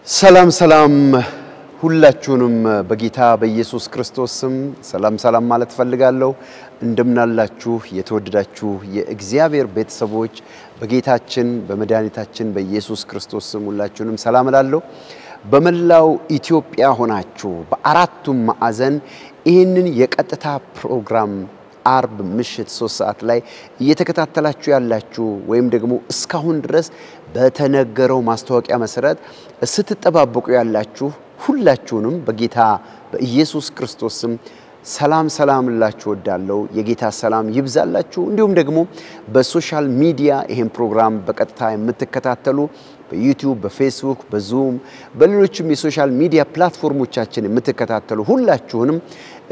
ሰላም ሰላም ሁላችሁንም በጌታ በኢየሱስ ክርስቶስ ስም ሰላም ማለት ፈልጋለሁ እንደምናላችሁ የተወደዳችሁ የእግዚአብሔር ቤተሰቦች በጌታችን በመድኃኒታችን በኢየሱስ ክርስቶስ ስም ሁላችሁንም ሰላም እላለሁ በመላው ኢትዮጵያ ሆናችሁ በአራቱም ማዕዘን ይህንን የቀጥታ ፕሮግራም አርብ ምሽት 3 ሰዓት ላይ እየተከታተላችሁ ያላችሁ ወይም ደግሞ እስካሁን ድረስ በተነገረው ማስተዋቂያ መሰረት ስትጠባበቁ ያላችሁ ሁላችሁንም በጌታ በኢየሱስ ክርስቶስ ስም ሰላም ልላችሁ ወዳለው የጌታ ሰላም ይብዛላችሁ እንዲሁም ደግሞ በሶሻል ሚዲያ ይሄን ፕሮግራም በቀጥታ የምትከታተሉ በዩቲዩብ በፌስቡክ በዙም በሌሎችም የሶሻል ሚዲያ ፕላትፎርሞቻችን የምትከታተሉ ሁላችሁንም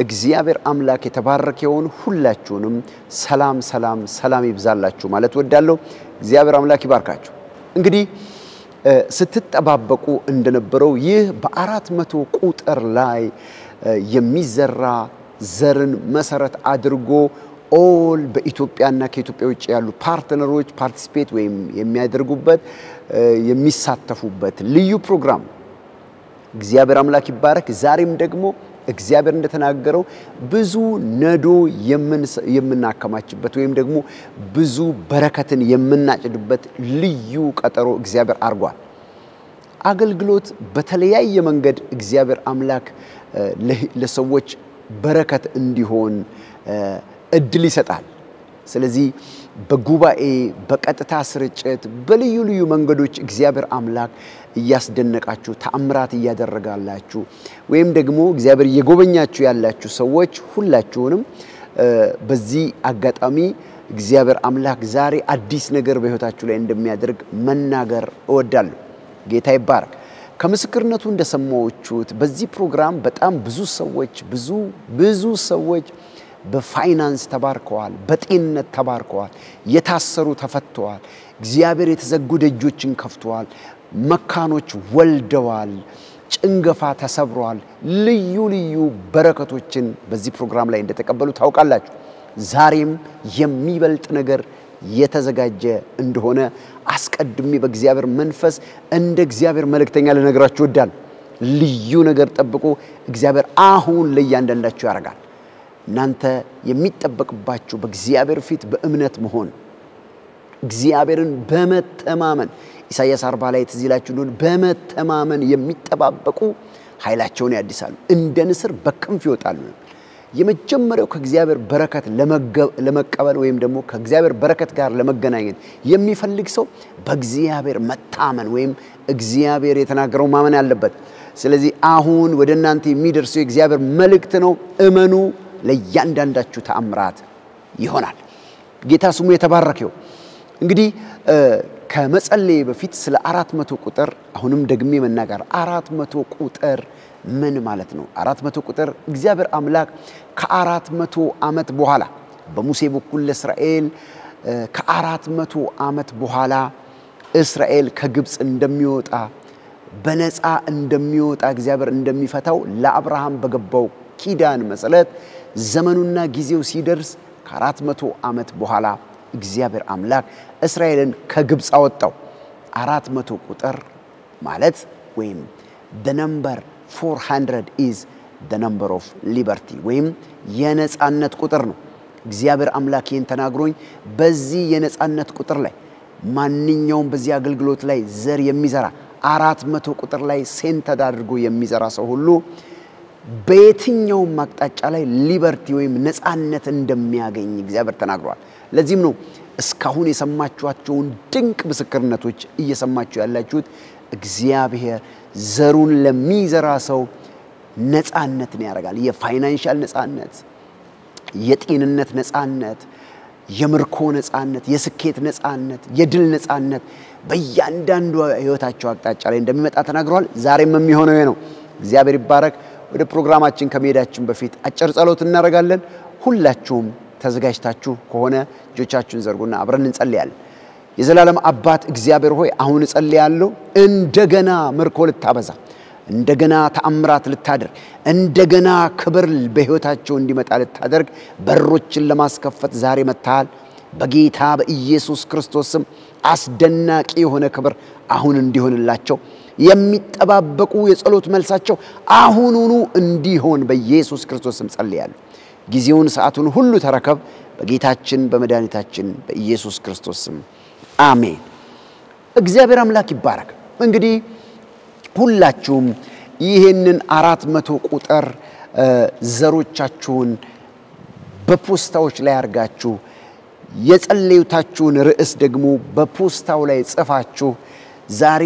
እግዚአብሔር አምላክ የተባረከውን ሁላችሁንም ሰላም ይብዛላችሁ ማለት ወዳለው እግዚአብሔር አምላክ ይባርካችሁ እንግዲህ ስትጠባበቁ እንደነበረው ይህ በ400 ቁጥር ላይ የሚዘራ ዘርን መሰረት አድርጎ ኦል በኢትዮጵያና ከኢትዮጵያ ውጭ ያሉ ፓርትነሮች ፓርቲሲፔት ወይም የሚያደርጉበት የሚሳተፉበት ልዩ ፕሮግራም እግዚአብሔር አምላክ ይባረክ ዛሬም ደግሞ እግዚአብሔር እንደተናገረው ብዙ ነዶ የምናከማችበት ወይም ደግሞ ብዙ በረከትን የምናጭድበት ልዩ ቀጠሮ እግዚአብሔር አርጓል አገልግሎት በተለያየ መንገድ እግዚአብሔር አምላክ ለሰዎች በረከት እንዲሆን እድል ይሰጣል ስለዚህ በጉባኤ በቀጥታ ስርጭት በልዩ መንገዶች እግዚአብሔር አምላክ ያስደነቃችሁ ተአምራት ያደረጋላችሁ ወይም ደግሞ እግዚአብሔር የጎበኛችሁ ያላችሁ ሰዎች ሁላችሁንም በዚህ አጋጣሚ እግዚአብሔር አምላክ ዛሬ አዲስ ነገር በህይወታችሁ ላይ እንደሚያደርግ መናገር እወዳለሁ ጌታ ይባረክ ከምስክርነቱ እንደሰማዎቹት በዚህ ፕሮግራም በጣም ብዙ ሰዎች በፋይናንስ ተባርከዋል በጤንነት ተባርከዋል የታሰሩ ተፈተዋል እግዚአብሔር የተዘጉ ደጆችን ከፍተዋል መካኖች ወልደዋል ጭንገፋ ተሰብሯል ልዩ በረከቶችን በዚህ ፕሮግራም ላይ እንደተቀበሉ ታውቃላችሁ ዛሬም የሚበልጥ ነገር የተዘጋጀ እንደሆነ አስቀድሜ በእግዚአብሔር መንፈስ እንደ እግዚአብሔር መልእክተኛ ለነገራችሁ ወዳል ልዩ ነገር ጠብቆ እግዚአብሔር አሁን ለእያንዳንዳችሁ ያረጋል እናንተ የሚጠበቅባችሁ በእግዚአብሔር ፊት በእምነት መሆን እግዚአብሔርን በመተማመን ኢሳይያስ 40 ላይ ተዚላችሁ እንደሆነ በመተማመን የሚጠባበቁ ኃይላቸውን ያድሳሉ እንደ ንስር በክንፍ ይወጣሉ የመጀመሪያው ከእግዚአብሔር በረከት ለመቀበል ወይም ደግሞ ከእግዚአብሔር በረከት ጋር ለመገናኘት የሚፈልግ ሰው በእግዚአብሔር መታመን ወይም እግዚአብሔር የተናገረው ማመን ያለበት ስለዚህ አሁን ወደናንተ የሚደርሰው የእግዚአብሔር መልእክት ነው እመኑ ለእያንዳንዳችሁ ተአምራት ይሆናል ጌታ ስሙ የተባረከው እንግዲህ ከመጸለይ በፊት ስለ 400 ቁጥር አሁንም ደግሜ መናገር 400 ቁጥር ምን ማለት ነው 400 ቁጥር እግዚአብሔር አምላክ ከ400 ዓመት በኋላ በሙሴ በኩል ለእስራኤል ከ400 ዓመት በኋላ እስራኤል ከግብጽ እንደሚወጣ በነፃ እንደሚወጣ እግዚአብሔር እንደሚፈታው ለአብርሃም በገባው ኪዳን መሰረት ዘመኑና ጊዜው ሲደርስ ከ400 ዓመት በኋላ እግዚአብሔር አምላክ እስራኤልን ከግብጽ አወጣው 400 ቁጥር ማለት ወይም the number 400 is the number of liberty ወይም የነጻነት ቁጥር ነው እግዚአብሔር አምላክ ይህን ተናግሮኝ በዚህ የነጻነት ቁጥር ላይ ማንኛውም በዚህ አገልግሎት ላይ ዘር የሚዘራ 400 ቁጥር ላይ ሴንተር አድርጎ የሚዘራ ሰው ሁሉ በየትኛው ማቅጣጫ ላይ ሊበርቲ ወይም ነጻነት እንደሚያገኝ እግዚአብሔር ተናግሯል ለዚህም ነው እስካሁን የሰማችኋቸውን ድንቅ ምስክርነቶች እየሰማችሁ ያላችሁት እግዚአብሔር ዘሩን ለሚዘራ ሰው ነጻነትን ያደርጋል የፋይናንሻል ነጻነት የጤንነት ነጻነት የምርኮ ነጻነት የስኬት ነጻነት የድል ነጻነት በእያንዳንዱ ህይወታቸው አቅጣጫ ላይ እንደሚመጣ ተናግሯል ዛሬም የሚሆነው ነው እግዚአብሔር ይባረክ ወደ ፕሮግራማችን ከመሄዳችን በፊት አጭር ጸሎት እናደርጋለን ሁላችሁም ተዘጋጅታችሁ ከሆነ እጆቻችሁን ዘርጉና አብረን እንጸልያለን የዘላለም አባት እግዚአብሔር ሆይ አሁን እጸልያለሁ እንደገና ምርኮ ልታበዛ እንደገና ተአምራት ልታደርግ እንደገና ክብር በህይወታቸው እንዲመጣ ልታደርግ በሮችን ለማስከፈት ዛሬ መጣል በጌታ በኢየሱስ ክርስቶስም አስደናቂ የሆነ ክብር አሁን እንዲሆንላቸው የሚጠባበቁ የጸሎት መልሳቸው አሁኑኑ እንዲሆን በኢየሱስ ክርስቶስም ጸልያለሁ። ጊዜውን ሰዓቱን ሁሉ ተረከብ በጌታችን በመድኃኒታችን በኢየሱስ ክርስቶስም አሜን። እግዚአብሔር አምላክ ይባረክ። እንግዲህ ሁላችሁም ይሄንን 400 ቁጥር ዘሮቻችሁን በፖስታዎች ላይ አርጋችሁ የጸለዩታችሁን ርዕስ ደግሞ በፖስታው ላይ ጽፋችሁ ዛሬ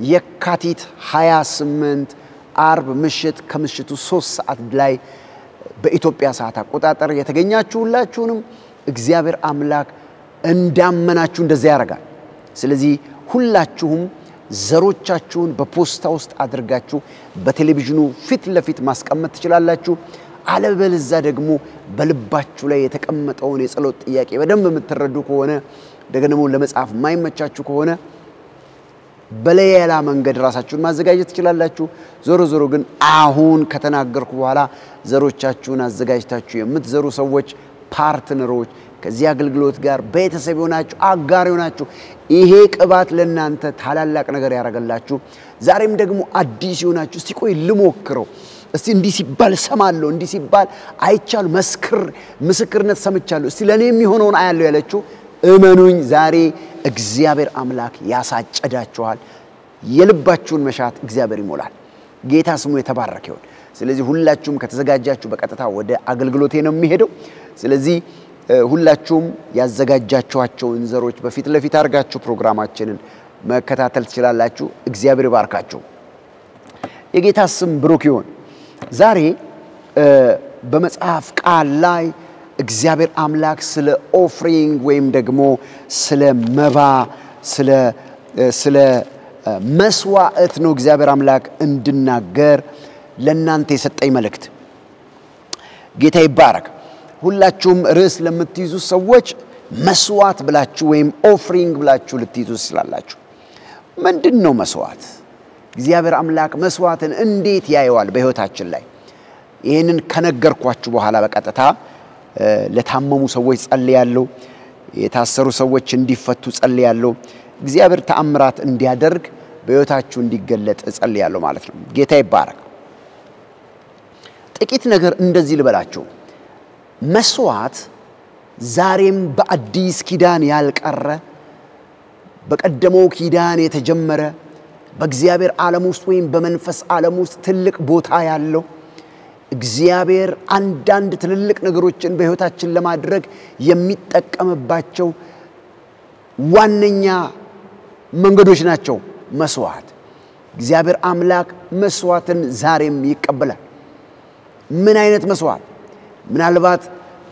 የካቲት 28 አርብ ምሽት ከምሽቱ 3 ሰዓት ላይ በኢትዮጵያ ሰዓት አቆጣጠር የተገኛችሁ ሁላችሁንም እግዚአብሔር አምላክ እንዳመናችሁ እንደዚህ ያደርጋል። ስለዚህ ሁላችሁም ዘሮቻችሁን በፖስታ ውስጥ አድርጋችሁ በቴሌቪዥኑ ፊት ለፊት ማስቀመጥ ትችላላችሁ። አለበለዚያ ደግሞ በልባችሁ ላይ የተቀመጠውን የጸሎት ጥያቄ በደንብ የምትረዱ ከሆነ ደግሞ ለመጻፍ ማይመቻችሁ ከሆነ በሌላ መንገድ ራሳችሁን ማዘጋጀት ትችላላችሁ። ዞሮ ግን አሁን ከተናገርኩ በኋላ ዘሮቻችሁን አዘጋጅታችሁ የምትዘሩ ሰዎች ፓርትነሮች ከዚህ አገልግሎት ጋር ቤተሰብ ሆናችሁ አጋር ሆናችሁ ይሄ ቅባት ለእናንተ ታላላቅ ነገር ያደርጋላችሁ። ዛሬም ደግሞ አዲስ ሆናችሁ እስቲ ቆይ ልሞክረው እስቲ እንዲህ ሲባል ሰማለሁ እንዲህ ሲባል አይቻል ምስክርነት ሰምቻለሁ እስቲ ለኔ የሚሆነውን አያለሁ ያለችሁ እመኑኝ ዛሬ እግዚአብሔር አምላክ ያሳጨዳችኋል። የልባችሁን መሻት እግዚአብሔር ይሞላል። ጌታ ስሙ የተባረከ ይሁን። ስለዚህ ሁላችሁም ከተዘጋጃችሁ በቀጥታ ወደ አገልግሎቴ ነው የሚሄደው። ስለዚህ ሁላችሁም ያዘጋጃችኋቸውን ዘሮች በፊት ለፊት አርጋችሁ ፕሮግራማችንን መከታተል ትችላላችሁ። እግዚአብሔር ይባርካችሁ። የጌታ ስም ብሩክ ይሁን። ዛሬ በመጽሐፍ ቃል ላይ እግዚአብሔር አምላክ ስለ ኦፍሪንግ ወይም ደግሞ ስለ መባ ስለ መስዋዕት ነው እግዚአብሔር አምላክ እንድናገር ለእናንተ የሰጠኝ መልእክት። ጌታ ይባረክ። ሁላችሁም ርዕስ ለምትይዙ ሰዎች መስዋዕት ብላችሁ ወይም ኦፍሪንግ ብላችሁ ልትይዙ ስላላችሁ ምንድነው መስዋዕት? እግዚአብሔር አምላክ መስዋዕትን እንዴት ያየዋል በህይወታችን ላይ? ይሄንን ከነገርኳችሁ በኋላ በቀጥታ ለታመሙ ሰዎች ጸልያለሁ። የታሰሩ ሰዎች እንዲፈቱ ጸልያለሁ። እግዚአብሔር ተአምራት እንዲያደርግ በህይወታችሁ እንዲገለጥ ጸልያለሁ ማለት ነው። ጌታ ይባረክ። ጥቂት ነገር እንደዚህ ልበላችሁ። መስዋዕት ዛሬም በአዲስ ኪዳን ያልቀረ በቀደመው ኪዳን የተጀመረ በእግዚአብሔር ዓለም ውስጥ ወይም በመንፈስ ዓለም ውስጥ ትልቅ ቦታ ያለው እግዚአብሔር አንዳንድ ትልልቅ ነገሮችን በህይወታችን ለማድረግ የሚጠቀምባቸው ዋነኛ መንገዶች ናቸው መስዋዕት። እግዚአብሔር አምላክ መስዋዕትን ዛሬም ይቀበላል። ምን አይነት መስዋዕት? ምናልባት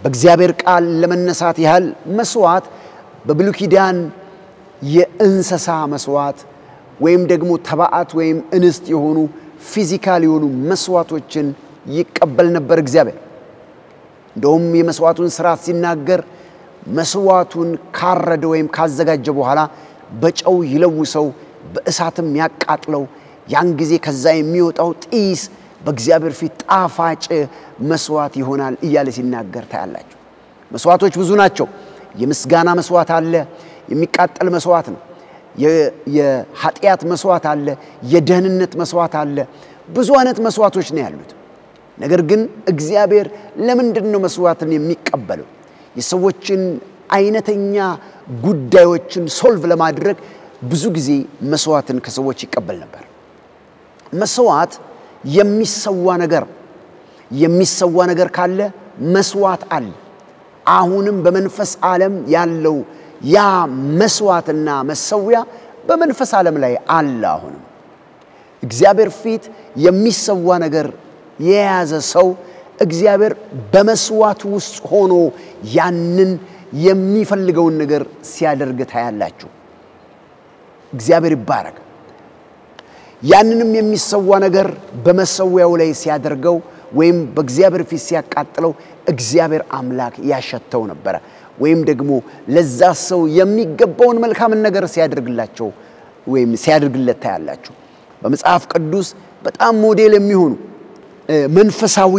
በእግዚአብሔር ቃል ለመነሳት ያህል መስዋዕት በብሉይ ኪዳን የእንስሳ መስዋዕት ወይም ደግሞ ተባዓት ወይም እንስት የሆኑ ፊዚካል የሆኑ መስዋዕቶችን ይቀበል ነበር እግዚአብሔር። እንደውም የመስዋዕቱን ሥርዓት ሲናገር መስዋዕቱን ካረደ ወይም ካዘጋጀ በኋላ በጨው ይለውሰው በእሳትም ያቃጥለው ያን ጊዜ ከዛ የሚወጣው ጢስ በእግዚአብሔር ፊት ጣፋጭ መስዋዕት ይሆናል እያለ ሲናገር ታያላችሁ። መስዋዕቶች ብዙ ናቸው። የምስጋና መስዋዕት አለ፣ የሚቃጠል መስዋዕት ነው። የኃጢአት መስዋዕት አለ፣ የደህንነት መስዋዕት አለ። ብዙ አይነት መስዋዕቶች ነው ያሉት። ነገር ግን እግዚአብሔር ለምንድነው መስዋዕትን የሚቀበለው? የሰዎችን አይነተኛ ጉዳዮችን ሶልቭ ለማድረግ ብዙ ጊዜ መስዋዕትን ከሰዎች ይቀበል ነበር። መስዋዕት የሚሰዋ ነገር ካለ መስዋዕት አለ። አሁንም በመንፈስ ዓለም ያለው ያ መስዋዕትና መሰዊያ በመንፈስ ዓለም ላይ አለ። አሁንም እግዚአብሔር ፊት የሚሰዋ ነገር የያዘ ሰው እግዚአብሔር በመስዋዕቱ ውስጥ ሆኖ ያንን የሚፈልገውን ነገር ሲያደርግ ታያላችሁ። እግዚአብሔር ይባረክ። ያንንም የሚሰዋ ነገር በመሰዊያው ላይ ሲያደርገው ወይም በእግዚአብሔር ፊት ሲያቃጥለው እግዚአብሔር አምላክ ያሸተው ነበር። ወይም ደግሞ ለዛ ሰው የሚገባውን መልካም ነገር ሲያደርግላቸው ወይም ሲያደርግለት ታያላችሁ። በመጽሐፍ ቅዱስ በጣም ሞዴል የሚሆኑ መንፈሳዊ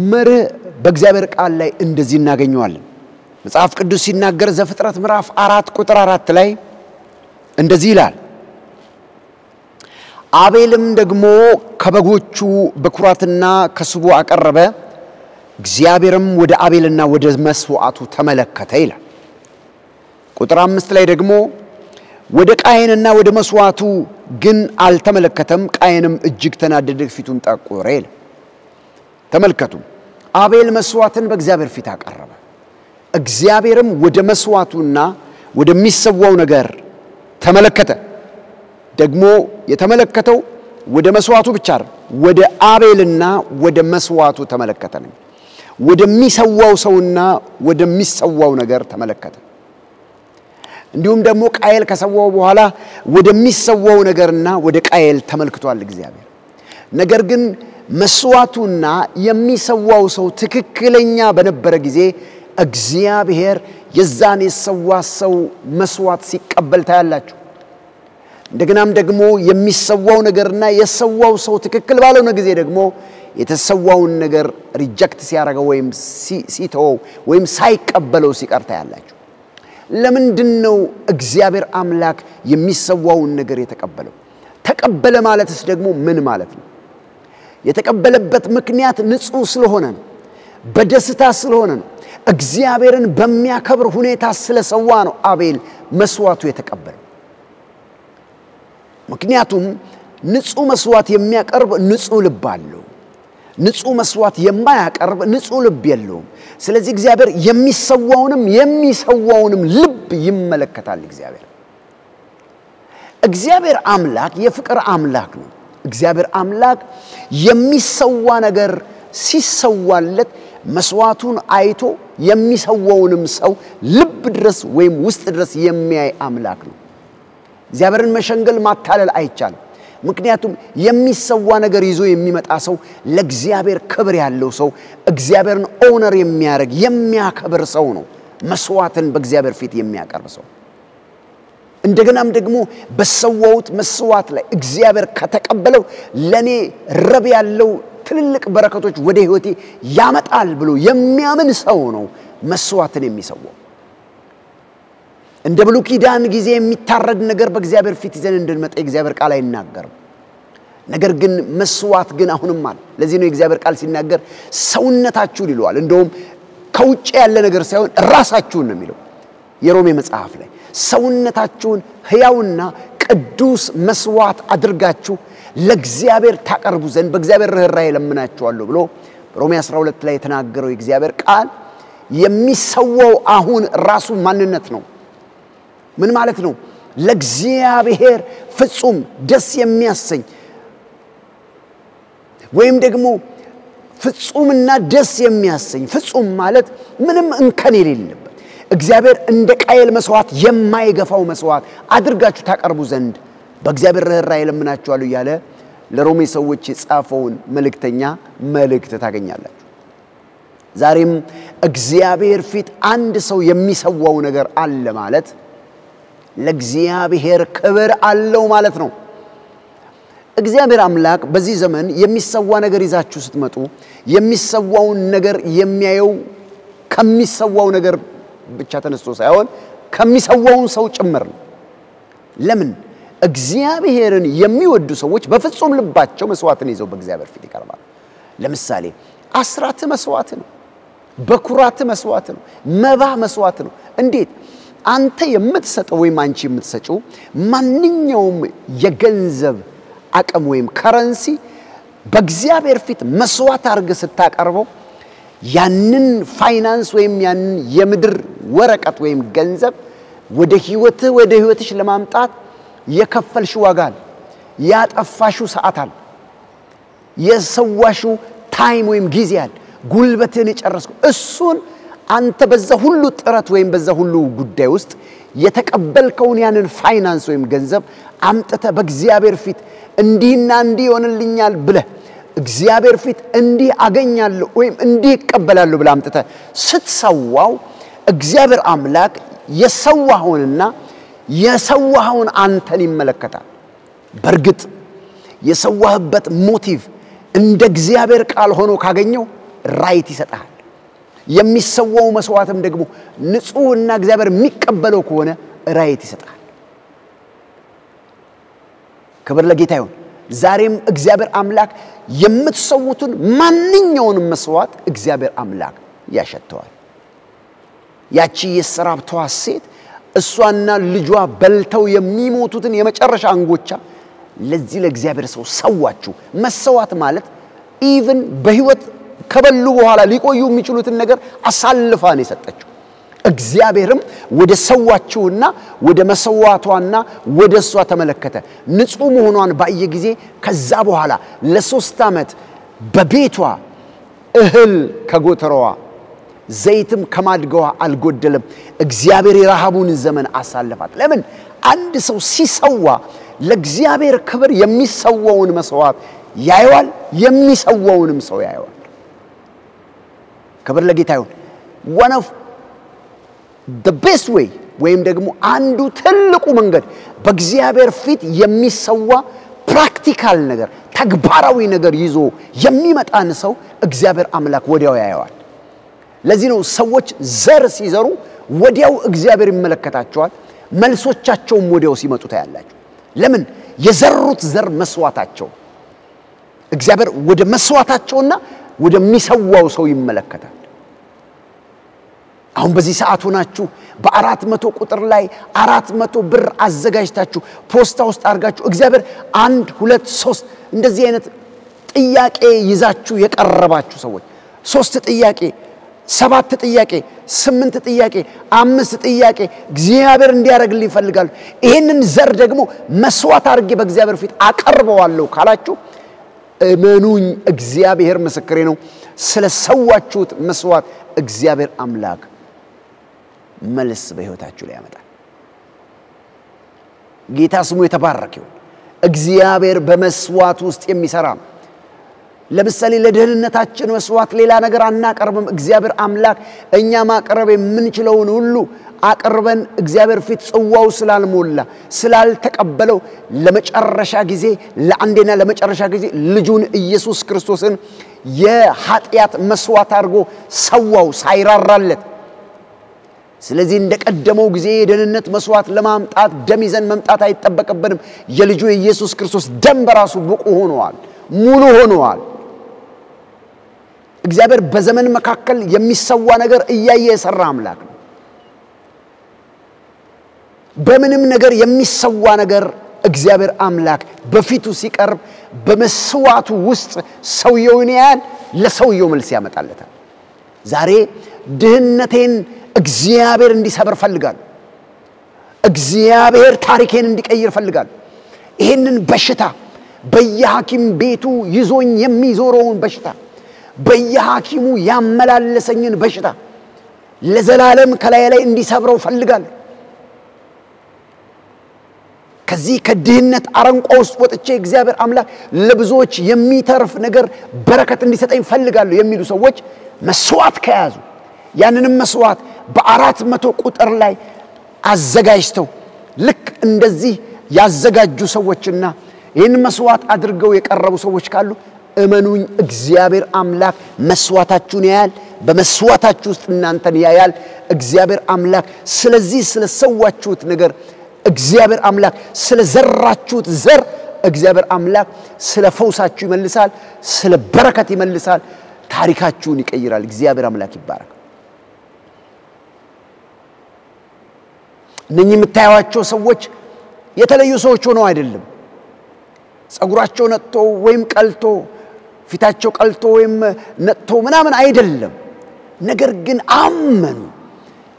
መርህ በእግዚአብሔር ቃል ላይ እንደዚህ እናገኘዋለን። መጽሐፍ ቅዱስ ሲናገር ዘፍጥረት ምዕራፍ 4 ቁጥር 4 ላይ እንደዚህ ይላል አቤልም ደግሞ ከበጎቹ በኩራትና ከስቡ አቀረበ እግዚአብሔርም ወደ አቤልና ወደ መስዋዕቱ ተመለከተ ይላል ቁጥር 5 ላይ ደግሞ ወደ ቃየንና ወደ መስዋዕቱ ግን አልተመለከተም ቃየንም እጅግ ተናደደ ፊቱን ጠቆረ ይላል ተመልከቱ አቤል መስዋዕትን በእግዚአብሔር ፊት አቀረበ እግዚአብሔርም ወደ መስዋዕቱና ወደሚሰዋው ነገር ተመለከተ ደግሞ የተመለከተው ወደ መስዋዕቱ ብቻ አይደል ወደ አቤልና ወደ መስዋዕቱ ተመለከተ ነው ወደሚሰዋው ሰውና ወደሚሰዋው ነገር ተመለከተ እንዲሁም ደግሞ ቃየል ከሰዋው በኋላ ወደሚሰዋው ነገርና ወደ ቃየል ተመልክቷል እግዚአብሔር ነገር ግን መስዋዕቱና የሚሰዋው ሰው ትክክለኛ በነበረ ጊዜ እግዚአብሔር የዛን የሰዋ ሰው መስዋዕት ሲቀበል ታያላችሁ እንደገናም ደግሞ የሚሰዋው ነገርና የሰዋው ሰው ትክክል ባልሆነ ጊዜ ደግሞ የተሰዋውን ነገር ሪጀክት ሲያደርገው ወይም ሲተወው ወይም ሳይቀበለው ሲቀር ታያላችሁ ለምንድነው እግዚአብሔር አምላክ የሚሰዋውን ነገር የተቀበለው ተቀበለ ማለትስ ደግሞ ምን ማለት ነው የተቀበለበት ምክንያት ንጹህ ስለሆነ ነው በደስታ ስለሆነ ነው እግዚአብሔርን በሚያከብር ሁኔታ ስለሰዋ ነው አቤል መስዋዕቱ የተቀበለው ምክንያቱም ንጹህ መስዋዕት የሚያቀርብ ንጹህ ልብ አለው ንጹህ መስዋዕት የማያቀርብ ንጹህ ልብ የለውም ስለዚህ እግዚአብሔር የሚሰዋውንም ልብ ይመለከታል እግዚአብሔር አምላክ የፍቅር አምላክ ነው እግዚአብሔር አምላክ የሚሰዋ ነገር ሲሰዋለት መስዋዕቱን አይቶ የሚሰዋውንም ሰው ልብ ድረስ ወይም ውስጥ ድረስ የሚያይ አምላክ ነው እግዚአብሔርን መሸንገል ማታለል አይቻልም ምክንያቱም የሚሰዋ ነገር ይዞ የሚመጣ ሰው ለእግዚአብሔር ክብር ያለው ሰው እግዚአብሔርን ኦነር የሚያደርግ የሚያከብር ሰው ነው መስዋዕትን በእግዚአብሔር ፊት የሚያቀርብ ሰው እንደገናም ደግሞ በሰዋውት መስዋዕት ላይ እግዚአብሔር ከተቀበለው ለኔ ረብ ያለው ትልልቅ በረከቶች ወደ ህይወቴ ያመጣል ብሎ የሚያምን ሰው ነው መስዋዕትን የሚሰዋው እንደ ብሉይ ኪዳን ጊዜ የሚታረድ ነገር በእግዚአብሔር ፊት ይዘን እንድንመጣ እግዚአብሔር ቃል አይናገርም ነገር ግን መስዋዕት ግን አሁንም አለ ለዚህ ነው እግዚአብሔር ቃል ሲናገር ሰውነታችሁን ይለዋል እንደውም ከውጭ ያለ ነገር ሳይሆን ራሳችሁን ነው የሚለው የሮሜ መጽሐፍ ላይ ሰውነታችሁን ሕያውና ቅዱስ መስዋዕት አድርጋችሁ ለእግዚአብሔር ታቀርቡ ዘንድ በእግዚአብሔር ርህራሄ ለምናችኋለሁ ብሎ ሮሜ 12 ላይ የተናገረው የእግዚአብሔር ቃል የሚሰዋው አሁን ራሱ ማንነት ነው ምን ማለት ነው ለእግዚአብሔር ፍጹም ደስ የሚያሰኝ ወይም ደግሞ ፍጹምና ደስ የሚያሰኝ ፍጹም ማለት ምንም እንከን የሌለበት እግዚአብሔር እንደ ቃየል መስዋዕት የማይገፋው መስዋዕት አድርጋችሁ ታቀርቡ ዘንድ በእግዚአብሔር ርህራሄ ለምናችኋለሁ ያለ ለሮሜ ሰዎች የጻፈውን መልእክት ታገኛላችሁ ዛሬም እግዚአብሔር ፊት አንድ ሰው የሚሰዋው ነገር አለ ማለት ለእግዚአብሔር ክብር አለው ማለት ነው እግዚአብሔር አምላክ በዚህ ዘመን የሚሰዋ ነገር ይዛችሁ ስትመጡ የሚሰዋውን ነገር የሚያየው ከሚሰዋው ነገር ብቻ ተነስቶ ሳይሆን ከሚሰዋው ሰው ጭምር ነው ለምን እግዚአብሔርን የሚወዱ ሰዎች በፍጹም ልባቸው መስዋዕትን ይዘው በእግዚአብሔር ፊት ይቀርባሉ ለምሳሌ አስራት መስዋዕት ነው በኩራት መስዋዕት ነው መባ መስዋዕት ነው እንዴት አንተ የምትሰጠው ወይም አንቺ የምትሰጪው ማንኛውም የገንዘብ አቅም ወይም ከረንሲ በእግዚአብሔር ፊት መስዋዕት አድርገ ስታቀርበው ያንን ፋይናንስ ወይም ያንን የምድር ወረቀት ወይም ገንዘብ ወደ ህይወትሽ ለማምጣት የከፈልሽ ዋጋል ያጠፋሹ ሰዓታል የሰዋሹ ታይም ወይም ጊዜያል ጉልበትን የጨረስኩ እሱን አንተ በዛ ሁሉ ጥረት ወይም በዛ ሁሉ ጉዳይ ውስጥ የተቀበልከውን ያንን ፋይናንስ ወይም ገንዘብ አምጥተ በእግዚአብሔር ፊት እንዲህና እንዲህ ይሆንልኛል ብለ እግዚአብሔር ፊት እንዲህ አገኛለሁ ወይም እንዲህ ይቀበላለሁ ብለ አምጥተ ስትሰዋው እግዚአብሔር አምላክ የሰዋውን አንተን ይመለከታል በርግጥ የሰዋህበት ሞቲቭ እንደ እግዚአብሔር ቃል ሆኖ ካገኘው ራይት ይሰጣል የሚሰዋው መስዋዕትም ደግሞ ንጹህና እግዚአብሔር የሚቀበለው ከሆነ ራይት ይሰጣል። ክብር ለጌታ ይሁን። ዛሬም እግዚአብሔር አምላክ የምትሰውቱን ማንኛውንም መስዋዕት እግዚአብሔር አምላክ ያሸተዋል። ያቺ የሰራፕቷ ሴት እሷና ልጇ በልተው የሚሞቱትን የመጨረሻ አንጎቻ ለዚህ ለእግዚአብሔር ሰው ሰዋችሁ። መሰዋት ማለት ኢቭን በህይወት ከበሉ በኋላ ሊቆዩ የሚችሉትን ነገር አሳልፋ ነው የሰጠችው። እግዚአብሔርም ወደ ሰዋችውና ወደ መሰዋቷና ወደ እሷ ተመለከተ። ንጹህ መሆኗን ባየ ጊዜ ከዛ በኋላ ለ3 ዓመት በቤቷ እህል ከጎተራዋ ዘይትም ከማድጋዋ አልጎደለም። እግዚአብሔር የረሃቡን ዘመን አሳልፋት። ለምን? አንድ ሰው ሲሰዋ ለእግዚአብሔር ክብር የሚሰዋውን መስዋዕት ያየዋል፣ የሚሰዋውንም ሰው ያየዋል። ክብር ለጌታ ይሁን። one of the best way ወይም ደግሞ አንዱ ትልቁ መንገድ በእግዚአብሔር ፊት የሚሰዋ ፕራክቲካል ነገር ተግባራዊ ነገር ይዞ የሚመጣን ሰው እግዚአብሔር አምላክ ወዲያው ያየዋል። ለዚህ ነው ሰዎች ዘር ሲዘሩ ወዲያው እግዚአብሔር ይመለከታቸዋል፣ መልሶቻቸውም ወዲያው ሲመጡ ታያላችሁ። ለምን? የዘሩት ዘር መስዋዕታቸው እግዚአብሔር ወደ መስዋዕታቸውና ወደሚሰዋው ሰው ይመለከታል። አሁን በዚህ ሰዓት ሆናችሁ በ400 ቁጥር ላይ 400 ብር አዘጋጅታችሁ ፖስታ ውስጥ አርጋችሁ እግዚአብሔር 1 2 3 እንደዚህ አይነት ጥያቄ ይዛችሁ የቀረባችሁ ሰዎች 3 ጥያቄ 7 ጥያቄ 8 ጥያቄ 5 ጥያቄ እግዚአብሔር እንዲያረግልኝ ይፈልጋል፣ ይሄንን ዘር ደግሞ መስዋዕት አርጌ በእግዚአብሔር ፊት አቀርበዋለሁ ካላችሁ እመኑኝ እግዚአብሔር ምስክሬ ነው፣ ስለሰዋችሁት መስዋዕት እግዚአብሔር አምላክ መልስ በህይወታችሁ ላይ ያመጣል። ጌታ ስሙ የተባረከ ይሁን። እግዚአብሔር በመስዋዕት ውስጥ የሚሰራ ለምሳሌ ለደህንነታችን መስዋዕት ሌላ ነገር አናቀርብም። እግዚአብሔር አምላክ እኛ ማቅረብ የምንችለውን ሁሉ አቅርበን እግዚአብሔር ፊት ጽዋው ስላልሞላ ስላልተቀበለው ለመጨረሻ ጊዜ ለአንዴና ለመጨረሻ ጊዜ ልጁን ኢየሱስ ክርስቶስን የኃጢአት መስዋዕት አድርጎ ሰዋው ሳይራራለት። ስለዚህ እንደቀደመው ጊዜ የደህንነት መስዋዕት ለማምጣት ደም ይዘን መምጣት አይተበቀበንም። የልጁ ኢየሱስ ክርስቶስ ደም በራሱ ብቁ ሆኗል፣ ሙሉ ሆኗል። እግዚአብሔር በዘመን መካከል የሚሰዋ ነገር እያየ የሰራ አምላክ ነው። በምንም ነገር የሚሰዋ ነገር እግዚአብሔር አምላክ በፊቱ ሲቀርብ በመስዋዕቱ ውስጥ ሰውየውን ያያል፣ ለሰውየው መልስ ያመጣለታል። ዛሬ ድህነቴን እግዚአብሔር እንዲሰብር ፈልጋል፣ እግዚአብሔር ታሪኬን እንዲቀይር ፈልጋል። ይሄንን በሽታ በየሐኪም ቤቱ ይዞኝ የሚዞረውን በሽታ በየሐኪሙ ያመላለሰኝን በሽታ ለዘላለም ከላይ ላይ እንዲሰብረው ፈልጋል። ከዚህ ከድህነት አረንቋ ውስጥ ወጥቼ እግዚአብሔር አምላክ ለብዙዎች የሚተርፍ ነገር በረከት እንዲሰጠኝ ፈልጋለሁ የሚሉ ሰዎች መስዋዕት ከያዙ ያንንም መስዋዕት በ400 ቁጥር ላይ አዘጋጅተው ልክ እንደዚህ ያዘጋጁ ሰዎችና ይህን መስዋዕት አድርገው የቀረቡ ሰዎች ካሉ እመኑኝ እግዚአብሔር አምላክ መስዋዕታችሁን ያያል፣ በመስዋዕታችሁ ውስጥ እናንተን ያያል እግዚአብሔር አምላክ። ስለዚህ ስለሰዋችሁት ነገር እግዚአብሔር አምላክ ስለዘራችሁት ዘር እግዚአብሔር አምላክ ስለ ፈውሳችሁ ይመልሳል፣ ስለ በረከት ይመልሳል፣ ታሪካችሁን ይቀይራል። እግዚአብሔር አምላክ ይባረክ። እነኚህ የምታዩዋቸው ሰዎች የተለዩ ሰዎች ሆነው አይደለም። ጸጉራቸው ነጥቶ ወይም ቀልቶ ፊታቸው ቀልቶ ወይም ነጥቶ ምናምን አይደለም። ነገር ግን አመኑ።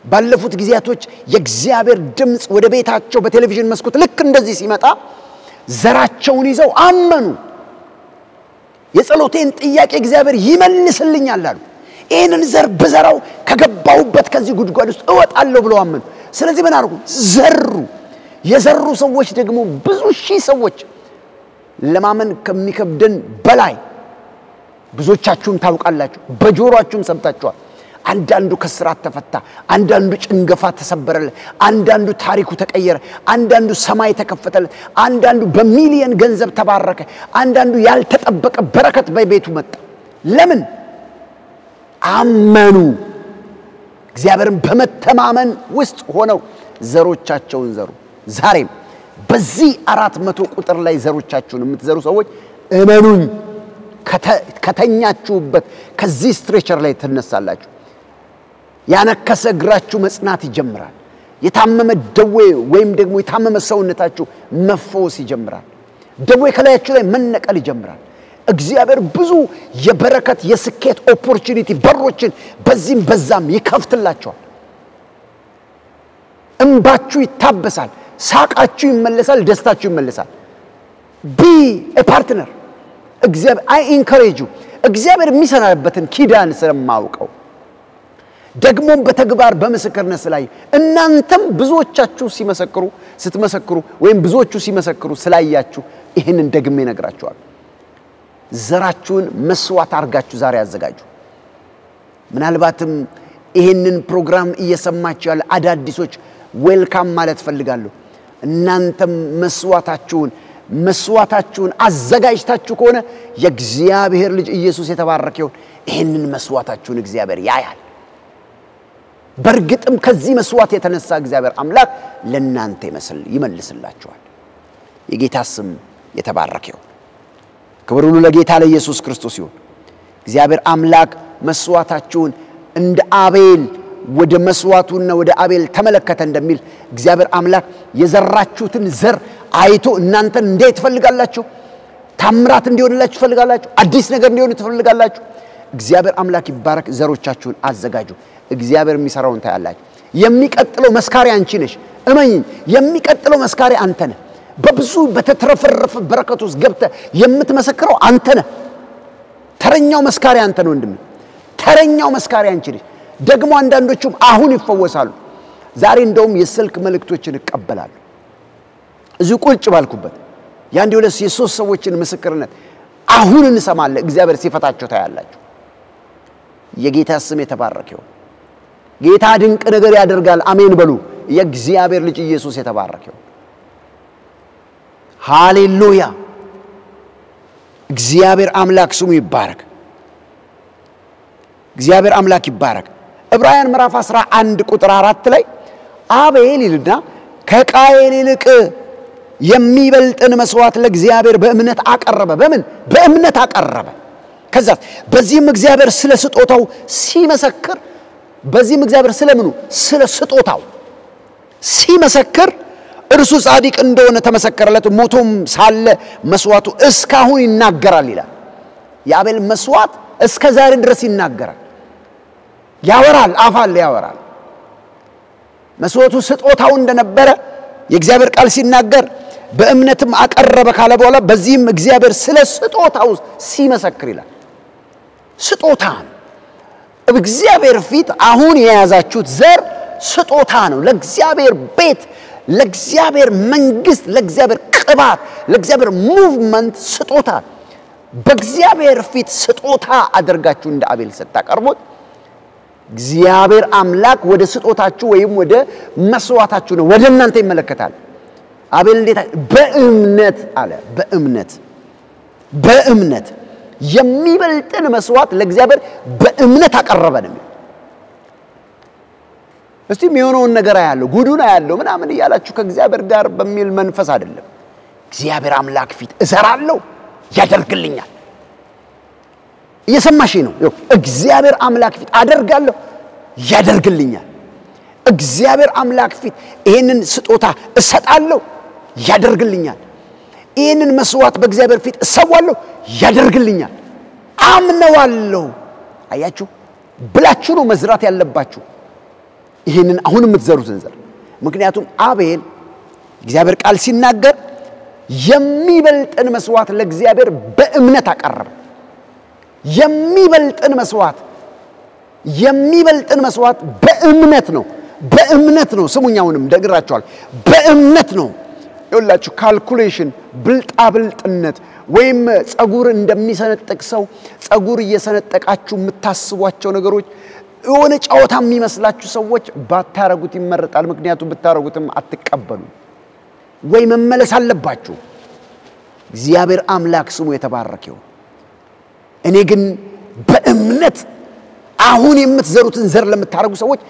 ባለፉት ጊዜያቶች የእግዚአብሔር ድምጽ ወደ ቤታቸው በቴሌቪዥን መስኮት ልክ እንደዚህ ሲመጣ ዘራቸውን ይዘው አመኑ። የጸሎቴን ጥያቄ እግዚአብሔር ይመልስልኛል አሉ። ይሄንን ዘር በዘራው ከገባውበት ከዚህ ጉድጓድ ውስጥ እወጣለሁ ብለው አመኑ። ስለዚህ ምን አርጉ? ዘሩ። የዘሩ ሰዎች ደግሞ ብዙ ሺህ ሰዎች ለማመን ከሚከብደን በላይ ብዙዎቻችሁም ታውቃላችሁ፣ በጆሮአችሁም ሰምታችኋል። አንዳንዱ ከስራት ተፈታ፣ አንዳንዱ ጭንገፋ ተሰበረለ፣ አንዳንዱ ታሪኩ ተቀየረ፣ አንዳንዱ ሰማይ ተከፈተለ፣ አንዳንዱ በሚሊየን ገንዘብ ተባረከ፣ አንዳንዱ ያልተጠበቀ በረከት በቤቱ መጣ። ለምን? አመኑ። እግዚአብሔርን በመተማመን ውስጥ ሆነው ዘሮቻቸውን ዘሩ። ዛሬም በዚህ 400 ቁጥር ላይ ዘሮቻችሁን የምትዘሩ ሰዎች እመኑኝ ከተኛችሁበት ከዚህ ስትሬቸር ላይ ትነሳላችሁ። ያነከሰ እግራችሁ መጽናት ይጀምራል። የታመመ ደዌ ወይም ደግሞ የታመመ ሰውነታችሁ መፈወስ ይጀምራል። ደዌ ከላያችሁ ላይ መነቀል ይጀምራል። እግዚአብሔር ብዙ የበረከት የስኬት ኦፖርቹኒቲ በሮችን በዚህም በዛም ይከፍትላችኋል። እንባችሁ ይታበሳል፣ ሳቃችሁ ይመለሳል፣ ደስታችሁ ይመለሳል። ቢ ኤ ፓርትነር እግዚአብሔር አይ ኢንካሬጅ ዩ እግዚአብሔር የሚሰራበትን ኪዳን ስለማውቀው ደግሞም በተግባር በመስከርነት ስላዩ እናንተም ብዙዎቻችሁ ስትመሰክሩ ወይም ብዙዎቹ ሲመሰክሩ ስላያችሁ ይሄንን ደግሜ ነግራችኋል። ዘራችሁን መስዋዕት አርጋችሁ ዛሬ አዘጋጁ። ምናልባትም ይሄንን ፕሮግራም እየሰማችሁ ያለ አዳዲሶች ዌልካም ማለት ፈልጋለሁ። እናንተም መስዋዕታችሁን አዘጋጅታችሁ ከሆነ የእግዚአብሔር ልጅ ኢየሱስ የተባረከ ይሁን። ይሄንን መስዋዕታችሁን እግዚአብሔር ያያል። በርግጥም ከዚህ መስዋዕት የተነሳ እግዚአብሔር አምላክ ለእናንተ ይመልስላችኋል። የጌታ ስም የተባረከ ይሁን። ክብር ሁሉ ለጌታ ለኢየሱስ ክርስቶስ ይሁን። እግዚአብሔር አምላክ መስዋዕታችሁን እንደ አቤል ወደ መስዋዕቱና ወደ አቤል ተመለከተ እንደሚል እግዚአብሔር አምላክ የዘራችሁትን ዘር አይቶ እናንተን እንዴት ትፈልጋላችሁ? ታምራት እንዲሆንላችሁ ትፈልጋላችሁ? አዲስ ነገር እንዲሆን ትፈልጋላችሁ? እግዚአብሔር አምላክ ይባረክ። ዘሮቻችሁን አዘጋጁ። እግዚአብሔር የሚሰራውን ታያላችሁ። የሚቀጥለው መስካሪ አንቺ ነሽ። እመኝ፣ የሚቀጥለው መስካሪ አንተ ነህ። በብዙ በተትረፈረፈ በረከት ውስጥ ገብተህ የምትመሰክረው አንተ ነህ። ተረኛው መስካሪ አንተ ነው ወንድም። ተረኛው መስካሪ አንቺ ነሽ። ደግሞ አንዳንዶቹም አሁን ይፈወሳሉ። ዛሬ እንደውም የስልክ መልእክቶችን እቀበላለሁ። እዚህ ቁልጭ ባልኩበት ያንዴ ሁለት የሶስት ሰዎችን ምስክርነት አሁን እንሰማለን። እግዚአብሔር ሲፈታቸው ታያላችሁ። የጌታ ስም የተባረከ ይሁን። ጌታ ድንቅ ነገር ያደርጋል። አሜን በሉ። የእግዚአብሔር ልጅ ኢየሱስ የተባረከ ይሁን። ሃሌሉያ። እግዚአብሔር አምላክ ስሙ ይባረክ። እግዚአብሔር አምላክ ይባረክ። ዕብራውያን ምዕራፍ 11 ቁጥር 4 ላይ አቤል ይልና ከቃየል ይልቅ የሚበልጥን መስዋዕት ለእግዚአብሔር በእምነት አቀረበ። በእምነት አቀረበ። ከዛ በዚህም እግዚአብሔር ስለ ስጦታው ሲመሰክር በዚህም እግዚአብሔር ስለምኑ ስለ ስጦታው ሲመሰክር እርሱ ጻድቅ እንደሆነ ተመሰከረለት። ሞቶም ሳለ መስዋዕቱ እስካሁን ይናገራል ይላል። የአቤል መስዋዕት እስከ ዛሬ ድረስ ይናገራል፣ ያወራል፣ አፋል ያወራል። መስዋዕቱ ስጦታው እንደነበረ የእግዚአብሔር ቃል ሲናገር በእምነትም አቀረበ ካለ በኋላ በዚህም እግዚአብሔር ስለ ስጦታው ሲመሰክር ይላል። ስጦታ በእግዚአብሔር ፊት አሁን የያዛችሁት ዘር ስጦታ ነው። ለእግዚአብሔር ቤት፣ ለእግዚአብሔር መንግስት፣ ለእግዚአብሔር ቅባት፣ ለእግዚአብሔር ሙቭመንት ስጦታ። በእግዚአብሔር ፊት ስጦታ አድርጋችሁ እንደ አቤል ስታቀርቡት እግዚአብሔር አምላክ ወደ ስጦታችሁ ወይም ወደ መስዋዕታችሁ ነው ወደ እናንተ ይመለከታል። አቤል እንዴት በእምነት አለ። በእምነት የሚበልጥን መስዋዕት ለእግዚአብሔር በእምነት አቀረበ ነው። እስቲ የሚሆነውን ነገር ያለው ጉዱና ያለው ምናምን ይያላችሁ ከእግዚአብሔር ጋር በሚል መንፈስ አይደለም። እግዚአብሔር አምላክ ፊት እሰራለሁ ያደርግልኛል። እየሰማሽ ነው? እግዚአብሔር አምላክ ፊት አደርጋለሁ ያደርግልኛል። እግዚአብሔር አምላክ ፊት ይሄንን ስጦታ እሰጣለሁ ያደርግልኛል። ይሄንን መስዋዕት በእግዚአብሔር ፊት እሰዋለሁ ያደርግልኛል። አምነዋለሁ። አያችሁ ብላችሁ ነው መዝራት ያለባችሁ ይሄንን አሁን የምትዘሩትን ዘር። ምክንያቱም አቤል እግዚአብሔር ቃል ሲናገር የሚበልጥን መስዋዕት ለእግዚአብሔር በእምነት አቀረበ። የሚበልጥን መስዋዕት በእምነት ነው። ስሙኛውንም ደግራችኋል። በእምነት ነው። ይኸውላችሁ ካልኩሌሽን ብልጣብልጥነት ወይም ጸጉር እንደሚሰነጠቅ ሰው ጸጉር እየሰነጠቃችሁ የምታስቧቸው ነገሮች የሆነ ጫወታ የሚመስላችሁ ሰዎች ባታረጉት ይመረጣል። ምክንያቱም ብታረጉትም አትቀበሉ ወይ መመለስ አለባችሁ። እግዚአብሔር አምላክ ስሙ የተባረከ ይሁን። እኔ ግን በእምነት አሁን የምትዘሩትን ዘር ለምታረጉ ሰዎች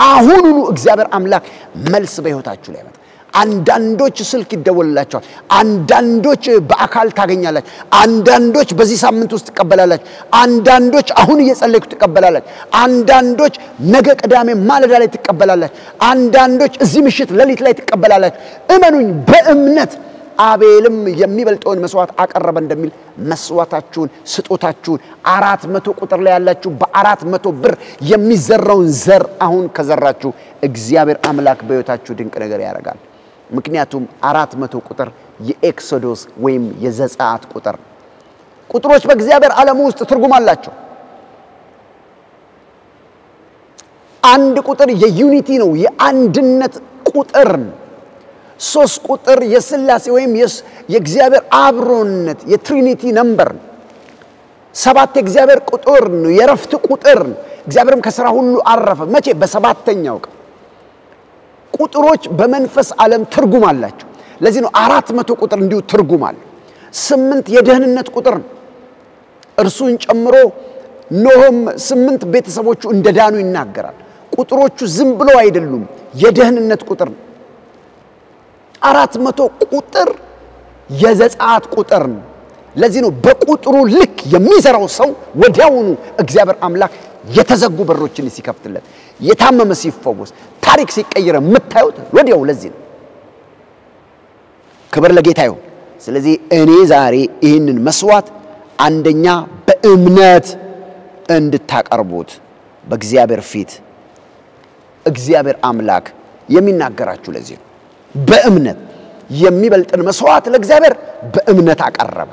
አሁኑኑ እግዚአብሔር አምላክ መልስ በሕይወታችሁ ላይ ያመጣል። አንዳንዶች ስልክ ይደወልላቸዋል፣ አንዳንዶች በአካል ታገኛላችሁ፣ አንዳንዶች በዚህ ሳምንት ውስጥ ተቀበላላችሁ፣ አንዳንዶች አሁን እየጸለይኩ ተቀበላላችሁ፣ አንዳንዶች ነገ ቅዳሜ ማለዳ ላይ ተቀበላላችሁ፣ አንዳንዶች እዚህ ምሽት ሌሊት ላይ ተቀበላላችሁ። እመኑኝ በእምነት አቤልም የሚበልጠውን መስዋዕት አቀረበ እንደሚል መስዋዕታችሁን ስጦታችሁን 400 ቁጥር ላይ ያላችሁ በ400 ብር የሚዘራውን ዘር አሁን ከዘራችሁ እግዚአብሔር አምላክ በሕይወታችሁ ድንቅ ነገር ያደርጋል። ምክንያቱም 400 ቁጥር የኤክሶዶስ ወይም የዘጸአት ቁጥር ቁጥሮች በእግዚአብሔር ዓለም ውስጥ ትርጉም አላቸው። አንድ ቁጥር የዩኒቲ ነው፣ የአንድነት ቁጥር። 3 ቁጥር የሥላሴ ወይም የእግዚአብሔር አብሮነት የትሪኒቲ ነምበር። 7 የእግዚአብሔር ቁጥር ነው፣ የረፍት ቁጥር። እግዚአብሔርም ከሥራ ሁሉ አረፈ መቼ? በሰባተኛው ቀን። ቁጥሮች በመንፈስ ዓለም ትርጉም አላቸው። ለዚህ ነው 400 ቁጥር እንዲሁ ትርጉም አለ። 8 የደህንነት ቁጥር ነው። እርሱን ጨምሮ ኖህም 8 ቤተሰቦቹ እንደዳኑ ይናገራል። ቁጥሮቹ ዝም ብሎ አይደሉም፣ የደህንነት ቁጥር ነው። 400 ቁጥር የዘጸአት ቁጥር ነው። ለዚህ ነው በቁጥሩ ልክ የሚዘራው ሰው ወዲያውኑ እግዚአብሔር አምላክ የተዘጉ በሮችን ሲከፍትለት፣ የታመመ ሲፈወስ፣ ታሪክ ሲቀየር የምታዩት ወዲያው። ለዚህ ነው ክብር ለጌታ ይሁን። ስለዚህ እኔ ዛሬ ይህንን መስዋዕት አንደኛ በእምነት እንድታቀርቡት በእግዚአብሔር ፊት እግዚአብሔር አምላክ የሚናገራችሁ ለዚህ ነው። በእምነት የሚበልጥን መስዋዕት ለእግዚአብሔር በእምነት አቀረበ።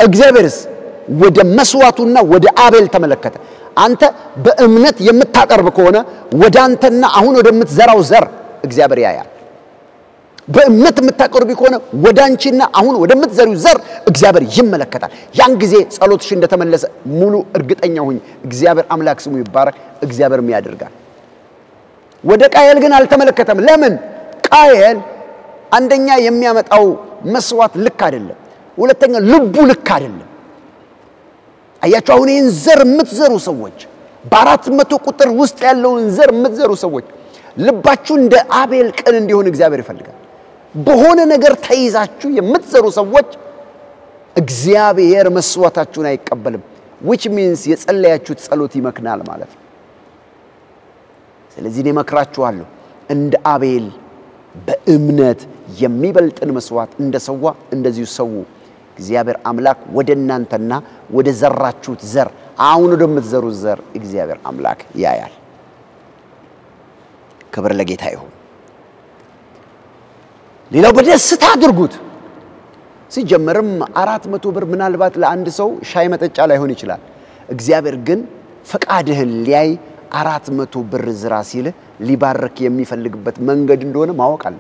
እግዚአብሔርስ ወደ መስዋዕቱና ወደ አቤል ተመለከተ። አንተ በእምነት የምታቀርብ ከሆነ ወደ አንተና አሁን ወደምትዘራው ዘር እግዚአብሔር ያያል። በእምነት የምታቀርብ ከሆነ ወደ አንቺና አሁን ወደምትዘሪው ዘር እግዚአብሔር ይመለከታል። ያን ጊዜ ጸሎትሽ እንደተመለሰ ሙሉ እርግጠኛ ሁኝ። እግዚአብሔር አምላክ ስሙ ይባረክ። እግዚአብሔርም ያደርጋል። ወደ ቃየል ግን አልተመለከተም። ለምን? ቃየል አንደኛ የሚያመጣው መስዋዕት ልክ አይደለም፣ ሁለተኛ ልቡ ልክ አይደለም። አያችሁ፣ አሁን ይህን ዘር የምትዘሩ ሰዎች፣ በ400 ቁጥር ውስጥ ያለውን ዘር የምትዘሩ ሰዎች ልባችሁ እንደ አቤል ቅን እንዲሆን እግዚአብሔር ይፈልጋል። በሆነ ነገር ተይዛችሁ የምትዘሩ ሰዎች እግዚአብሔር መስዋዕታችሁን አይቀበልም። which means የጸለያችሁት ጸሎት ይመክናል ማለት ነው። ስለዚህ እኔ እመክራችኋለሁ እንደ አቤል በእምነት የሚበልጥን መስዋዕት እንደሰዋ እንደዚሁ ሰው። እግዚአብሔር አምላክ ወደ እናንተና ወደ ዘራችሁት ዘር አሁን ወደምትዘሩት ዘር እግዚአብሔር አምላክ ያያል። ክብር ለጌታ ይሁን። ሌላው በደስታ አድርጉት። ሲጀመርም 400 ብር ምናልባት ለአንድ ሰው ሻይ መጠጫ ላይሆን ይችላል። እግዚአብሔር ግን ፈቃድህን ሊያይ 400 ብር ዝራ ሲል ሊባርክ የሚፈልግበት መንገድ እንደሆነ ማወቅ አለ።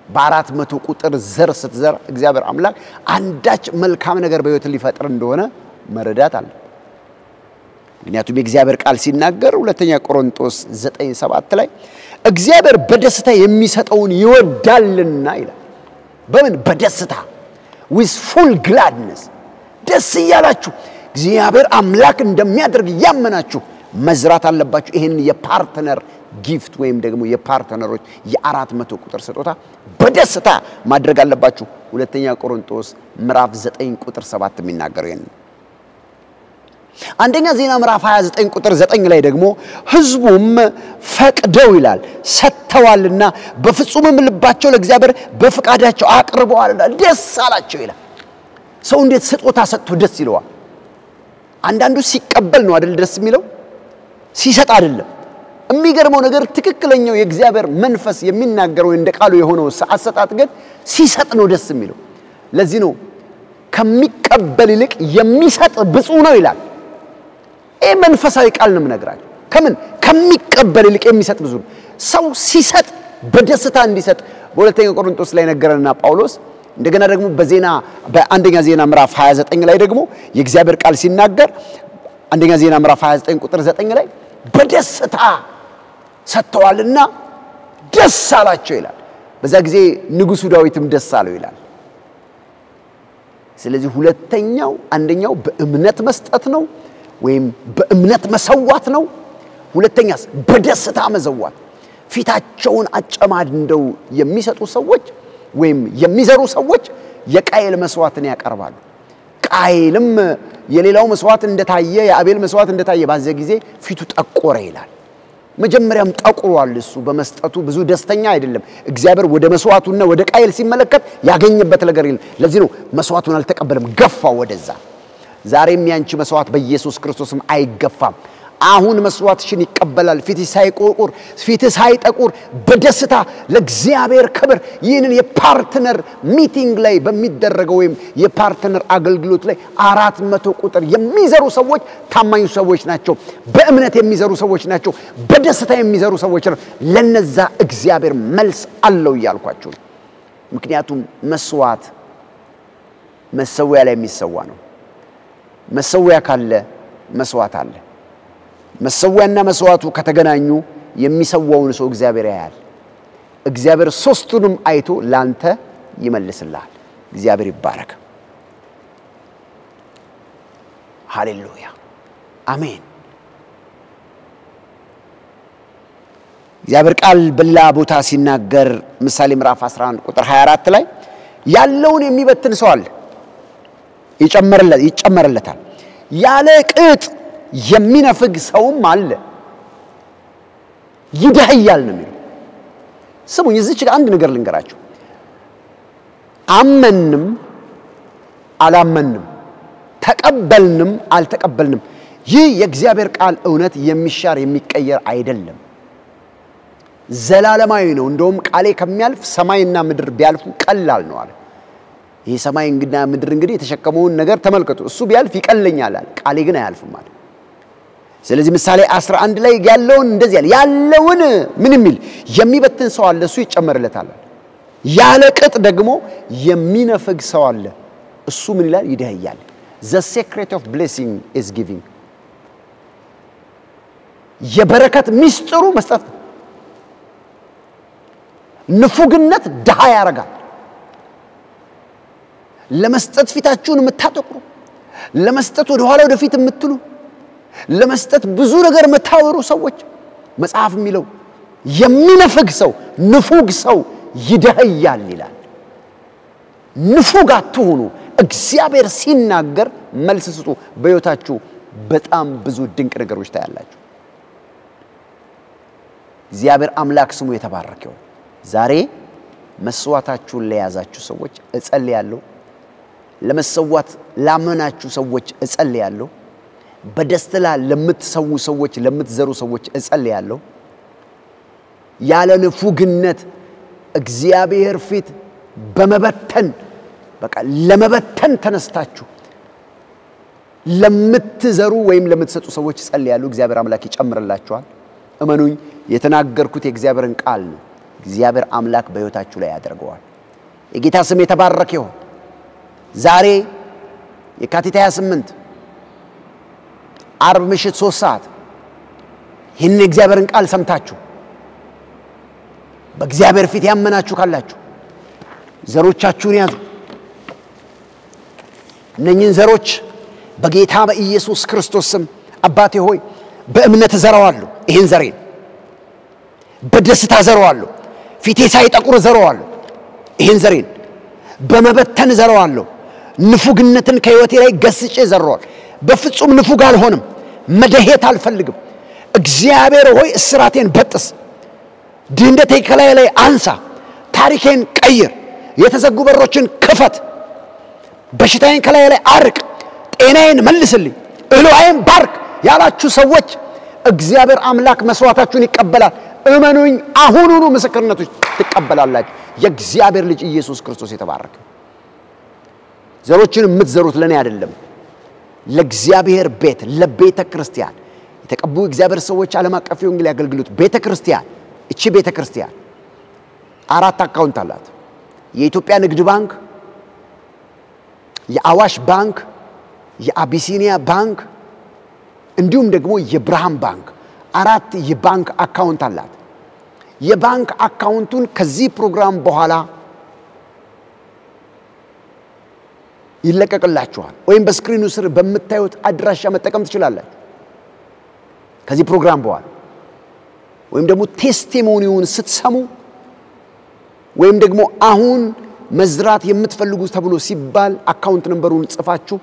በ400 ቁጥር ዘር ስትዘር እግዚአብሔር አምላክ አንዳች መልካም ነገር በሕይወት ሊፈጥር እንደሆነ መረዳት አለ። ምክንያቱም የእግዚአብሔር ቃል ሲናገር ሁለተኛ ቆሮንቶስ 9:7 ላይ እግዚአብሔር በደስታ የሚሰጠውን ይወዳልና ይላል። በምን? በደስታ with full gladness። ደስ ይያላችሁ እግዚአብሔር አምላክ እንደሚያደርግ ያመናችሁ መዝራት አለባችሁ። ይሄን የፓርትነር ጊፍት ወይም ደግሞ የፓርትነሮች የ400 ቁጥር ስጦታ በደስታ ማድረግ አለባችሁ። ሁለተኛ ቆሮንቶስ ምዕራፍ 9 ቁጥር 7 የሚናገረው ይሄን። አንደኛ ዜና ምዕራፍ 29 ቁጥር 9 ላይ ደግሞ ሕዝቡም ፈቅደው ይላል ሰጥተዋልና በፍጹምም ልባቸው ለእግዚአብሔር በፍቃዳቸው አቅርበዋልና ደስ አላቸው ይላል። ሰው እንዴት ስጦታ ሰጥቶ ደስ ይለዋል? አንዳንዱ ሲቀበል ነው አይደል ደስ የሚለው፣ ሲሰጥ አይደለም። የሚገርመው ነገር ትክክለኛው የእግዚአብሔር መንፈስ የሚናገረው እንደ ቃሉ የሆነው አሰጣጥ ግን ሲሰጥ ነው ደስ የሚለው። ለዚህ ነው ከሚቀበል ይልቅ የሚሰጥ ብፁዕ ነው ይላል። ይሄ መንፈሳዊ ቃል ነው የምነግራችሁ። ከምን? ከሚቀበል ይልቅ የሚሰጥ ብዙ ነው። ሰው ሲሰጥ በደስታ እንዲሰጥ በሁለተኛ ቆሮንቶስ ላይ ነገረና ጳውሎስ። እንደገና ደግሞ በአንደኛ ዜና ምዕራፍ 29 ላይ ደግሞ የእግዚአብሔር ቃል ሲናገር አንደኛ ዜና ምዕራፍ 29 ቁጥር 9 ላይ በደስታ ሰጥተዋልና ደስ አላቸው ይላል። በዛ ጊዜ ንጉሡ ዳዊትም ደስ አለው ይላል። ስለዚህ አንደኛው በእምነት መስጠት ነው። ወይም በእምነት መሰዋት ነው? ሁለተኛስ በደስታ መዘዋት? ፊታቸውን አጨማድደው የሚሰጡ ሰዎች ወይም የሚዘሩ ሰዎች የቃየል መስዋዕትን ያቀርባሉ። ቃየልም የሌላው መስዋዕት እንደታየ የአቤል መስዋዕት እንደታየ ባዘ ጊዜ ፊቱ ጠቆረ ይላል። መጀመሪያም ጠቁሯል። እሱ በመስጠቱ ብዙ ደስተኛ አይደለም። እግዚአብሔር ወደ መስዋዕቱና ወደ ቃየል ሲመለከት ያገኘበት ነገር የለም። ለዚህ ነው መስዋዕቱን አልተቀበለም፣ ገፋው ወደዛ። ዛሬም ያንቺ መስዋዕት በኢየሱስ ክርስቶስም አይገፋም። አሁን መስዋዕትሽን ይቀበላል። ፊትህ ሳይጠቁር በደስታ ለእግዚአብሔር ክብር ይህንን የፓርትነር ሚቲንግ ላይ በሚደረገው ወይም የፓርትነር አገልግሎት ላይ 400 ቁጥር የሚዘሩ ሰዎች ታማኝ ሰዎች ናቸው። በእምነት የሚዘሩ ሰዎች ናቸው። በደስታ የሚዘሩ ሰዎች ናቸው። ለነዛ እግዚአብሔር መልስ አለው እያልኳችሁ። ምክንያቱም መስዋዕት መሰዊያ ላይ የሚሰዋ ነው። መሰዊያ ካለ መስዋዕት አለ። መሰዊያና መስዋዕቱ ከተገናኙ የሚሰዋውን ሰው እግዚአብሔር ያያል። እግዚአብሔር ሶስቱንም አይቶ ላንተ ይመልስልሃል። እግዚአብሔር ይባረክ። ሃሌሉያ አሜን። እግዚአብሔር ቃል በላ ቦታ ሲናገር ምሳሌ ምዕራፍ 11 ቁጥር 24 ላይ ያለውን የሚበትን ሰው አለ፣ ይጨመርለታል። ያለ ቅጥ የሚነፍግ ሰውም አለ፣ ይደህያል ነው የሚለው። ስሙኝ፣ እዚች ጋር አንድ ነገር ልንገራችሁ። አመንም አላመንም፣ ተቀበልንም አልተቀበልንም፣ ይህ የእግዚአብሔር ቃል እውነት የሚሻር የሚቀየር አይደለም፣ ዘላለማዊ ነው። እንደውም ቃሌ ከሚያልፍ ሰማይና ምድር ቢያልፉ ቀላል ነው አለ። ይህ ሰማይና ምድር እንግዲህ የተሸከመውን ነገር ተመልከቱ። እሱ ቢያልፍ ይቀለኛል አለ፣ ቃሌ ግን አያልፍም አለ። ስለዚህ ምሳሌ 11 ላይ ያለውን እንደዚህ ያለውን ምን የሚል የሚበትን ሰው አለ፣ እሱ ይጨመርለታል። ያለ ቅጥ ደግሞ የሚነፍግ ሰው አለ፣ እሱ ምን ይላል? ይደህያል። the secret of blessing is giving። የበረከት ሚስጥሩ መስጠት ነው። ንፉግነት ድሃ ያረጋል። ለመስጠት ፊታችሁን የምታጠቁሩ፣ ለመስጠት ወደ ኋላ ወደፊት የምትሉ፣ ለመስጠት ብዙ ነገር መታወሩ ሰዎች መጽሐፍ የሚለው የሚነፍግ ሰው ንፉግ ሰው ይደህያል ይላል። ንፉግ አትሁኑ። እግዚአብሔር ሲናገር መልስ ስጡ። በሕይወታችሁ በጣም ብዙ ድንቅ ነገሮች ታያላችሁ። እግዚአብሔር አምላክ ስሙ የተባረከ ይሁን። ዛሬ መስዋዕታችሁን ለያዛችሁ ሰዎች እጸልያለሁ። ለመሰዋት ላመናችሁ ሰዎች እጸልያለሁ። በደስታ ለምትሰው ሰዎች ለምትዘሩ ሰዎች እጸልያለሁ። ያለ ንፉግነት እግዚአብሔር ፊት በመበተን በቃ ለመበተን ተነስታችሁ ለምትዘሩ ወይም ለምትሰጡ ሰዎች እጸልያለሁ። እግዚአብሔር አምላክ ይጨምርላችኋል። እመኑኝ፣ የተናገርኩት የእግዚአብሔርን ቃል ነው። እግዚአብሔር አምላክ በሕይወታችሁ ላይ ያደርገዋል። የጌታ ስም የተባረከ ይሁን። ዛሬ የካቲት 28 ዓርብ ምሽት 3 ሰዓት ይህን የእግዚአብሔርን ቃል ሰምታችሁ በእግዚአብሔር ፊት ያመናችሁ ካላችሁ ዘሮቻችሁን ያዙ። እነኚህን ዘሮች በጌታ በኢየሱስ ክርስቶስ ስም አባቴ ሆይ በእምነት ዘራዋለሁ። ይህን ዘሬን በደስታ ዘራዋለሁ። ፊቴ ሳይጠቁር ዘራዋለሁ። ይህን ዘሬን በመበተን ዘራዋለሁ። ንፉግነትን ከሕይወቴ ላይ ገስጬ ዘራዋለሁ። በፍጹም ንፉግ አልሆንም። መደሄት አልፈልግም። እግዚአብሔር ሆይ እስራቴን በጥስ፣ ድህነቴን ከላይ ላይ አንሳ፣ ታሪኬን ቀይር፣ የተዘጉ በሮችን ክፈት፣ በሽታዬን ከላይ ላይ አርቅ፣ ጤናዬን መልስልኝ፣ እህልዋዬን ባርክ ያላችሁ ሰዎች እግዚአብሔር አምላክ መስዋዕታችሁን ይቀበላል። እመኑኝ፣ አሁኑኑ ምስክርነቶች ትቀበላላችሁ። የእግዚአብሔር ልጅ ኢየሱስ ክርስቶስ የተባረከ። ዘሮችን የምትዘሩት ለኔ አይደለም፣ ለእግዚአብሔር ቤት ለቤተ ክርስቲያን የተቀቡ እግዚአብሔር ሰዎች ዓለም አቀፍ የወንጌል አገልግሎት ቤተ ክርስቲያን። እቺ ቤተ ክርስቲያን 4 አካውንት አላት። የኢትዮጵያ ንግድ ባንክ፣ የአዋሽ ባንክ፣ የአቢሲኒያ ባንክ እንዲሁም ደግሞ የብርሃን ባንክ 4 የባንክ አካውንት አላት። የባንክ አካውንቱን ከዚህ ፕሮግራም በኋላ ይለቀቅላችኋል ወይም በስክሪኑ ስር በመታዩት አድራሻ መጠቀም ትችላላችሁ ከዚህ ፕሮግራም በኋላ ወይም ደግሞ ቴስቲሞኒውን ስትሰሙ ወይም ደግሞ አሁን መዝራት የምትፈልጉ ተብሎ ሲባል አካውንት ነምበሩን ጽፋችሁ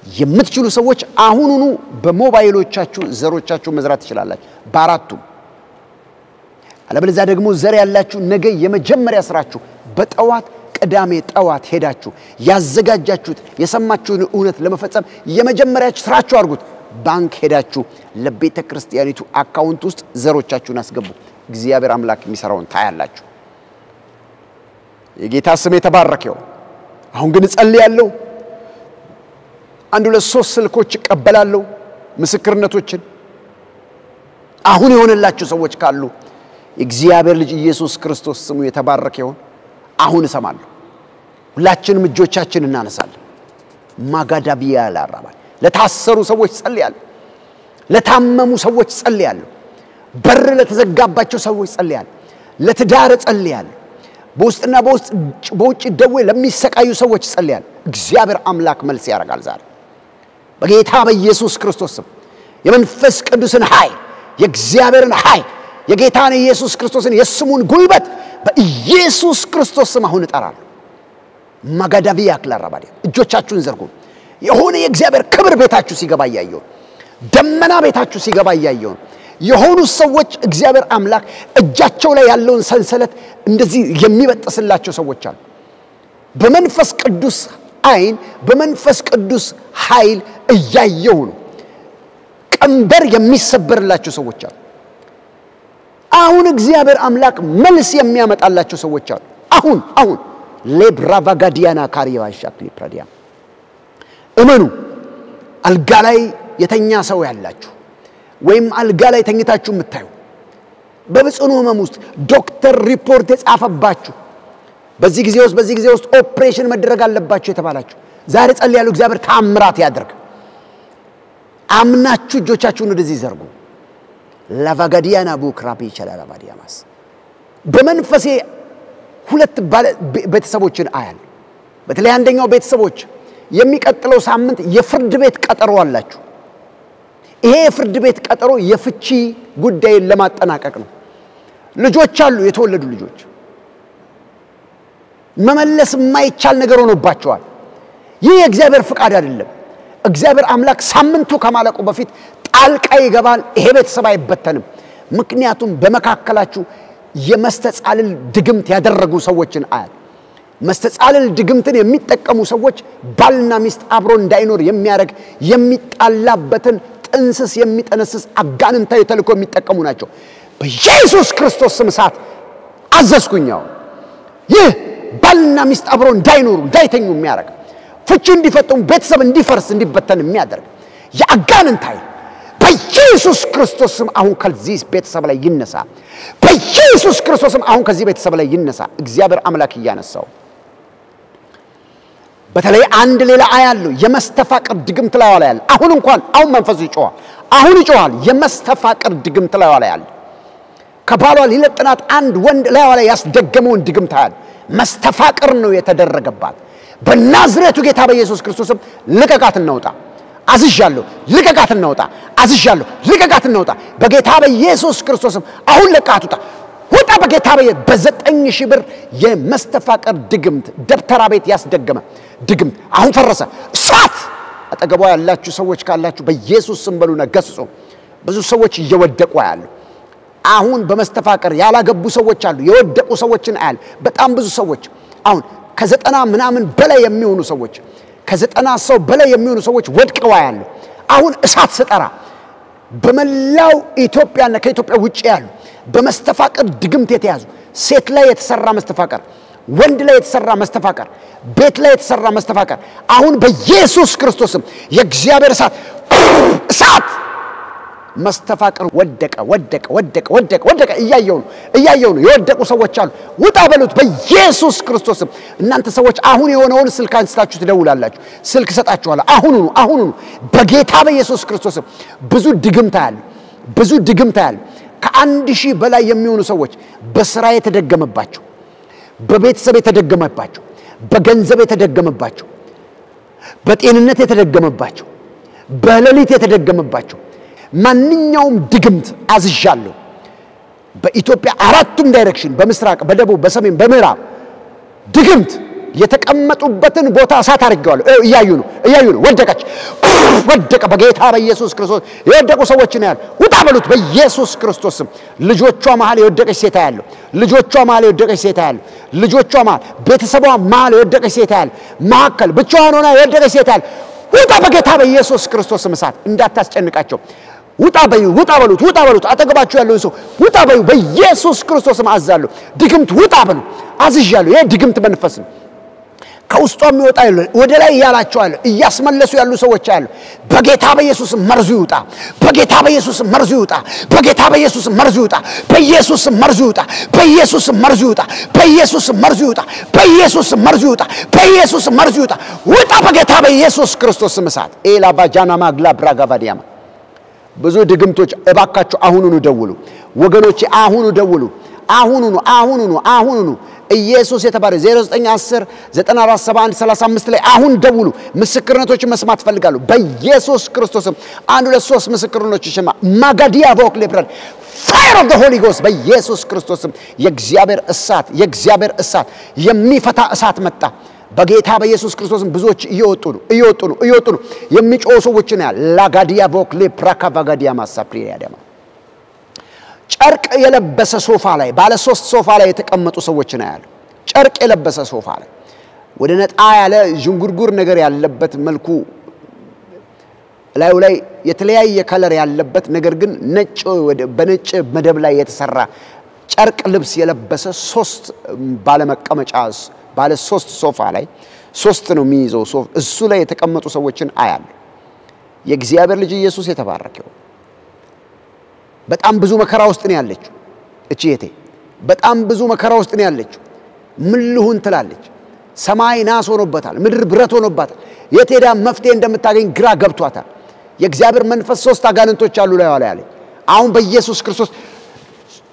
የምትችሉ ሰዎች አሁኑኑ በሞባይሎቻችሁ ዘሮቻችሁ መዝራት ትችላላችሁ በአራቱ አለበለዚያ ደግሞ ዘር ያላችሁ ነገ የመጀመሪያ ስራችሁ በጠዋት ቅዳሜ ጠዋት ሄዳችሁ ያዘጋጃችሁት የሰማችሁን እውነት ለመፈጸም የመጀመሪያ ስራችሁ አድርጉት ባንክ ሄዳችሁ ለቤተ ክርስቲያኒቱ አካውንት ውስጥ ዘሮቻችሁን አስገቡ እግዚአብሔር አምላክ የሚሰራውን ታያላችሁ የጌታ ስም የተባረከው አሁን ግን ጸልያለሁ አንዱ ለሶስት ስልኮች ይቀበላሉ ምስክርነቶችን አሁን የሆነላችሁ ሰዎች ካሉ እግዚአብሔር ልጅ ኢየሱስ ክርስቶስ ስሙ የተባረከው አሁን እሰማለሁ ሁላችንም እጆቻችንን እናነሳለን ማጋዳቢያ ላራባል ለታሰሩ ሰዎች ጸልያለሁ ለታመሙ ሰዎች ጸልያለሁ በር ለተዘጋባቸው ሰዎች ጸልያለሁ ለትዳር ጸልያለሁ በውስጥና በውጭ ደዌ ለሚሰቃዩ ሰዎች ጸልያለሁ እግዚአብሔር አምላክ መልስ ያደርጋል ዛሬ በጌታ በኢየሱስ ክርስቶስ ስም የመንፈስ ቅዱስን ኃይል የእግዚአብሔርን ኃይል የጌታን ኢየሱስ ክርስቶስን የስሙን ጉልበት በኢየሱስ ክርስቶስ ስም አሁን እጠራለሁ ማጋዳቢያ ክላራባዲ እጆቻችሁን ዘርጉ የሆነ የእግዚአብሔር ክብር ቤታችሁ ሲገባ ያያዩ ደመና ቤታችሁ ሲገባ ያያዩ የሆኑ ሰዎች እግዚአብሔር አምላክ እጃቸው ላይ ያለውን ሰንሰለት እንደዚህ የሚበጥስላቸው ሰዎች አሉ በመንፈስ ቅዱስ አይን በመንፈስ ቅዱስ ኃይል እያየው ነው ቀንበር የሚሰበርላቸው ሰዎች አሉ አሁን እግዚአብሔር አምላክ መልስ የሚያመጣላቸው ሰዎች አሉ አሁን ለብራቫጋዲያና ካሪያሻክሊ ፕራዲያ እመኑ አልጋ ላይ የተኛ ሰው ያላችሁ ወይም አልጋ ላይ ተኝታችሁ የምታዩ በጽኑ ህመም ውስጥ ዶክተር ሪፖርት የጻፈባችሁ በዚህ ጊዜ ውስጥ ኦፕሬሽን መደረግ አለባችሁ የተባላችሁ ዛሬ ጸልያለሁ እግዚአብሔር ታምራት ያድርግ አምናችሁ እጆቻችሁን ወደዚህ ዘርጉ ላቫጋዲያና ቡክራፒ ቸላላባዲያማስ በመንፈሴ ሁለት ቤተሰቦችን አያል በተለይ አንደኛው ቤተሰቦች የሚቀጥለው ሳምንት የፍርድ ቤት ቀጠሮ አላችሁ ይሄ የፍርድ ቤት ቀጠሮ የፍቺ ጉዳይን ለማጠናቀቅ ነው ልጆች አሉ የተወለዱ ልጆች መመለስ የማይቻል ነገር ሆኖባቸዋል ይህ የእግዚአብሔር ፍቃድ አይደለም እግዚአብሔር አምላክ ሳምንቱ ከማለቁ በፊት ጣልቃ ይገባል ይሄ ቤተሰብ አይበተንም ምክንያቱም በመካከላችሁ የመስተጻልል ድግምት ያደረጉ ሰዎችን አያል መስተጻልል ድግምትን የሚጠቀሙ ሰዎች ባልና ሚስት አብሮ እንዳይኖር የሚያረግ የሚጣላበትን ጥንስስ የሚጠነስስ አጋንንታዊ ተልኮ የሚጠቀሙ ናቸው በኢየሱስ ክርስቶስ ስም ሳት አዘዝኩኛው ይህ ባልና ሚስት አብሮ እንዳይኖሩ እንዳይተኙ የሚያረግ ፍቺ እንዲፈጠሙ ቤተሰብ እንዲፈርስ እንዲበተን የሚያደርግ ያጋንንታይ በኢየሱስ ክርስቶስ ስም አሁን ከዚህ ቤተሰብ ላይ ይነሳ በኢየሱስ ክርስቶስ ስም አሁን ከዚህ ቤተሰብ ላይ ይነሳ እግዚአብሔር አምላክ ያነሳው በተለይ አንድ ሌላ አያለው የመስተፋቅር ድግምት ላይ ያለ አሁን መንፈሱ ይጮሃል የመስተፋቅር ድግምት ላይ ያለ ከባሏ ሊለጥናት አንድ ወንድ ላይ ያስደገመውን ድግምት አያል መስተፋቅር ነው የተደረገባት በናዝሬቱ ጌታ በኢየሱስ ክርስቶስም ልቀቃት እናውጣ አዝዣለሁ ልቀቃት እናውጣ በጌታ በኢየሱስ ክርስቶስም አሁን ለቃቱታ ወጣ በጌታ በ9,000 ብር የመስተፋቅር ድግምት ደብተራ ቤት ያስደገመ ድግምት አሁን ፈረሰ እሳት አጠገቧ ያላችሁ ሰዎች ካላችሁ በኢየሱስ ስም በሉና ገስጹ ብዙ ሰዎች እየወደቁ ያሉ አሁን በመስተፋቅር ያላገቡ ሰዎች አሉ የወደቁ ሰዎችን አያል በጣም ብዙ ሰዎች አሁን ከ90 ምናምን በላይ የሚሆኑ ሰዎች ከ90 ሰው በላይ የሚሆኑ ሰዎች ወድቀው ያሉ አሁን እሳት ስጠራ በመላው ኢትዮጵያና ከኢትዮጵያ ውጪ ያሉ በመስተፋቅር ድግምት የተያዙ ሴት ላይ የተሰራ መስተፋቅር ወንድ ላይ የተሰራ መስተፋቅር ቤት ላይ የተሰራ መስተፋቅር አሁን በኢየሱስ ክርስቶስም የእግዚአብሔር እሳት መስተፋቅር ወደቀ እያየው ነው የወደቁ ሰዎች አሉ ውጣ በሉት በኢየሱስ ክርስቶስም እናንተ ሰዎች አሁን የሆነውን ስልክ አንስታችሁ ትደውላላችሁ ስልክ ሰጣችኋለሁ አሁን በጌታ በኢየሱስ ክርስቶስም ብዙ ድግምት ያለ ከ1000 በላይ የሚሆኑ ሰዎች በስራ የተደገመባቸው በቤተሰብ የተደገመባቸው በገንዘብ የተደገመባቸው በጤንነት የተደገመባቸው በሌሊት የተደገመባቸው ማንኛውም ድግምት አዝዣለሁ በኢትዮጵያ አራቱም ዳይሬክሽን በምስራቅ በደቡብ በሰሜን በምዕራብ ድግምት የተቀመጡበትን ቦታ እሳት አድርገዋለሁ እያዩ ነው ወደቀ በጌታ በኢየሱስ ክርስቶስ የወደቁ ሰዎች ነው ያሉ ውጣ በሉት በኢየሱስ ክርስቶስ ስም ልጆቿ መሃል የወደቀች ሴት ያለው ልጆቿ መሃል የወደቀች ሴት ያለው ልጆቿ መሃል ቤተሰቧ መሃል የወደቀች ሴት ያለው ማከል ብቻዋን ሆና የወደቀች ሴት ያለው ውጣ በጌታ በኢየሱስ ክርስቶስ ስም እሳት እንዳታስጨንቃቸው ውጣ በሉት አጠገባችሁ ያለው ሰው ውጣ በዩ በኢየሱስ ክርስቶስ ስም አዛለሁ ድግምት ውጣ በሉ አዝዣለሁ ይሄ ድግምት መንፈስ ነው ከውስጧ የሚወጣ ወደ ላይ ያላቸዋል እያስመለሱ ያሉ ሰዎች አሉ በጌታ በኢየሱስ መርዙ ይውጣ በጌታ በኢየሱስ መርዙ ይውጣ በጌታ በኢየሱስ መርዙ ይውጣ በኢየሱስ መርዙ ይውጣ በኢየሱስ መርዙ ይውጣ በኢየሱስ መርዙ ይውጣ በኢየሱስ መርዙ ይውጣ በኢየሱስ መርዙ ይውጣ ውጣ በጌታ በኢየሱስ ክርስቶስ እሳት ኤላባጃና ማግላ ብራጋቫዲያማ ብዙ ድግምቶች እባካችሁ አሁኑኑ ደውሉ ወገኖቼ አሁኑ ደውሉ አሁኑኑ ኢየሱስ የተባረ 0910 947135 ላይ አሁን ደውሉ ምስክርነቶችን መስማት ፈልጋለሁ በኢየሱስ ክርስቶስም አንድ ሁለት ሶስት ምስክርነቶች ይሽማ ማጋዲያ ቮክሌፕራል fire of the holy ghost በኢየሱስ ክርስቶስም የእግዚአብሔር እሳት የሚፈታ እሳት መጣ በጌታ በኢየሱስ ክርስቶስም ብዙዎች እየወጡ ነው የሚጮሁ ሰዎች ነው ላጋዲያ ቮክሌፕራካቫጋዲያ ማሳፕሪያ ደማ ጨርቅ የለበሰ ሶፋ ላይ ባለ 3 ሶፋ ላይ የተቀመጡ ሰዎች ነው ያለው ጨርቅ የለበሰ ሶፋ ላይ ወደ ነጣ ያለ ዥንጉርጉር ነገር ያለበት መልኩ ላይ የተለያየ ከለር ያለበት ነገር ግን ነጭ በነጭ መደብ ላይ የተሰራ ጨርቅ ልብስ የለበሰ 3 ባለ መቀመጫ ባለ 3 ሶፋ ላይ 3 ነው የሚይዘው ሶፋ እሱ ላይ የተቀመጡ ሰዎችን አያል የእግዚአብሔር ልጅ ኢየሱስ የተባረከው በጣም ብዙ መከራ ውስጥ ነው ያለችው እቺዬቴ በጣም ብዙ መከራ ውስጥ ነው ያለችው ምን ልሁን ትላለች ሰማይ ናስ ሆኖባታል ምድር ብረት ሆኖባታል የቴዳ መፍቴ እንደምታገኝ ግራ ገብቷታል የእግዚአብሔር መንፈስ 3 አጋንንቶች አሉ ላይ ያለ አሁን በኢየሱስ ክርስቶስ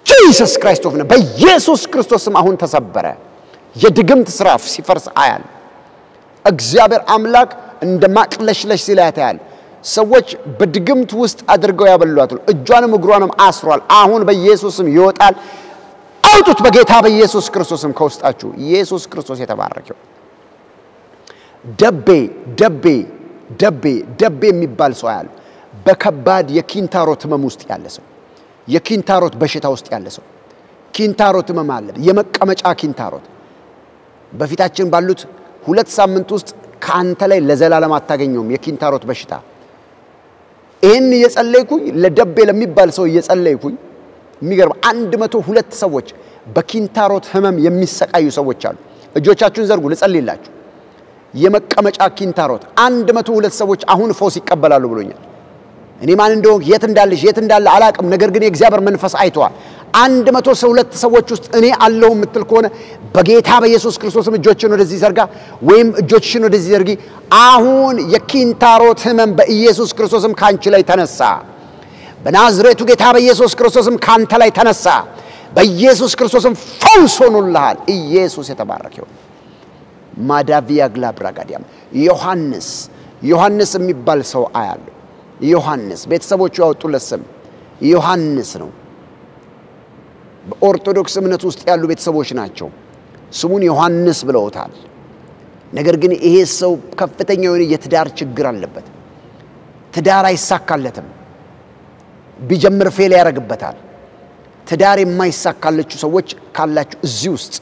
ጂሰስ ክራይስት ኦፍ በኢየሱስ ክርስቶስም አሁን ተሰበረ የድግምት ስራፍ ሲፈርስ አያል እግዚአብሔር አምላክ እንደማቅለሽለሽ ሲላታል ሰዎች በድግምት ውስጥ አድርገው ያበሏት እጇንም እግሯንም አስሯል አሁን በኢየሱስም ይወጣል አውጡት በጌታ በኢየሱስ ክርስቶስም ከውስጣችሁ ኢየሱስ ክርስቶስ የተባረከው ደቤ የሚባል ሰው ያለ በከባድ የኪንታሮት ህመም ውስጥ ያለ ሰው የኪንታሮት በሽታ ውስጥ ያለ ሰው ኪንታሮት ህመም አለ የመቀመጫ ኪንታሮት በፊታችን ባሉት 2 ሳምንት ውስጥ ካንተ ላይ ለዘላለም አታገኘውም የኪንታሮት በሽታ ይሄን እየጸለይኩኝ ለደቤ ለሚባል ሰው እየጸለይኩኝ የሚገርም 102 ሰዎች በኪንታሮት ህመም የሚሰቃዩ ሰዎች አሉ እጆቻችሁን ዘርጉ ልጸልይላችሁ የመቀመጫ ኪንታሮት 102 ሰዎች አሁን ፈውስ ይቀበላሉ ብሎኛል እኔ ማን እንደሆነ የት እንዳለ አላቅም ነገር ግን የእግዚአብሔር መንፈስ አይቷል 102 ሰዎች ውስጥ እኔ አለሁ ምትል ከሆነ በጌታ በኢየሱስ ክርስቶስም እጆችን ወደዚህ ዘርጋ ወይም እጆችሽን ወደዚህ ዘርጊ አሁን የኪንታሮት ህመም በኢየሱስ ክርስቶስም ካንቺ ላይ ተነሳ በናዝሬቱ ጌታ በኢየሱስ ክርስቶስም ካንተ ላይ ተነሳ በኢየሱስ ክርስቶስም ፈውስ ሆኖልሃል ኢየሱስ የተባረከው ማዳቪያ ግላብራጋዲያም ዮሐንስ የሚባል ሰው አያለ ዮሐንስ ቤተሰቦቹ ያወጡለት ስም ዮሐንስ ነው በኦርቶዶክስ እምነት ውስጥ ያሉ ቤተሰቦች ናቸው ስሙን ዮሐንስ ብለውታል ነገር ግን ይሄ ሰው ከፍተኛ የሆነ የትዳር ችግር አለበት ትዳር አይሳካለትም ቢጀምር ፌል ያረግበታል ትዳር የማይሳካለችሁ ሰዎች ካላችሁ እዚህ ውስጥ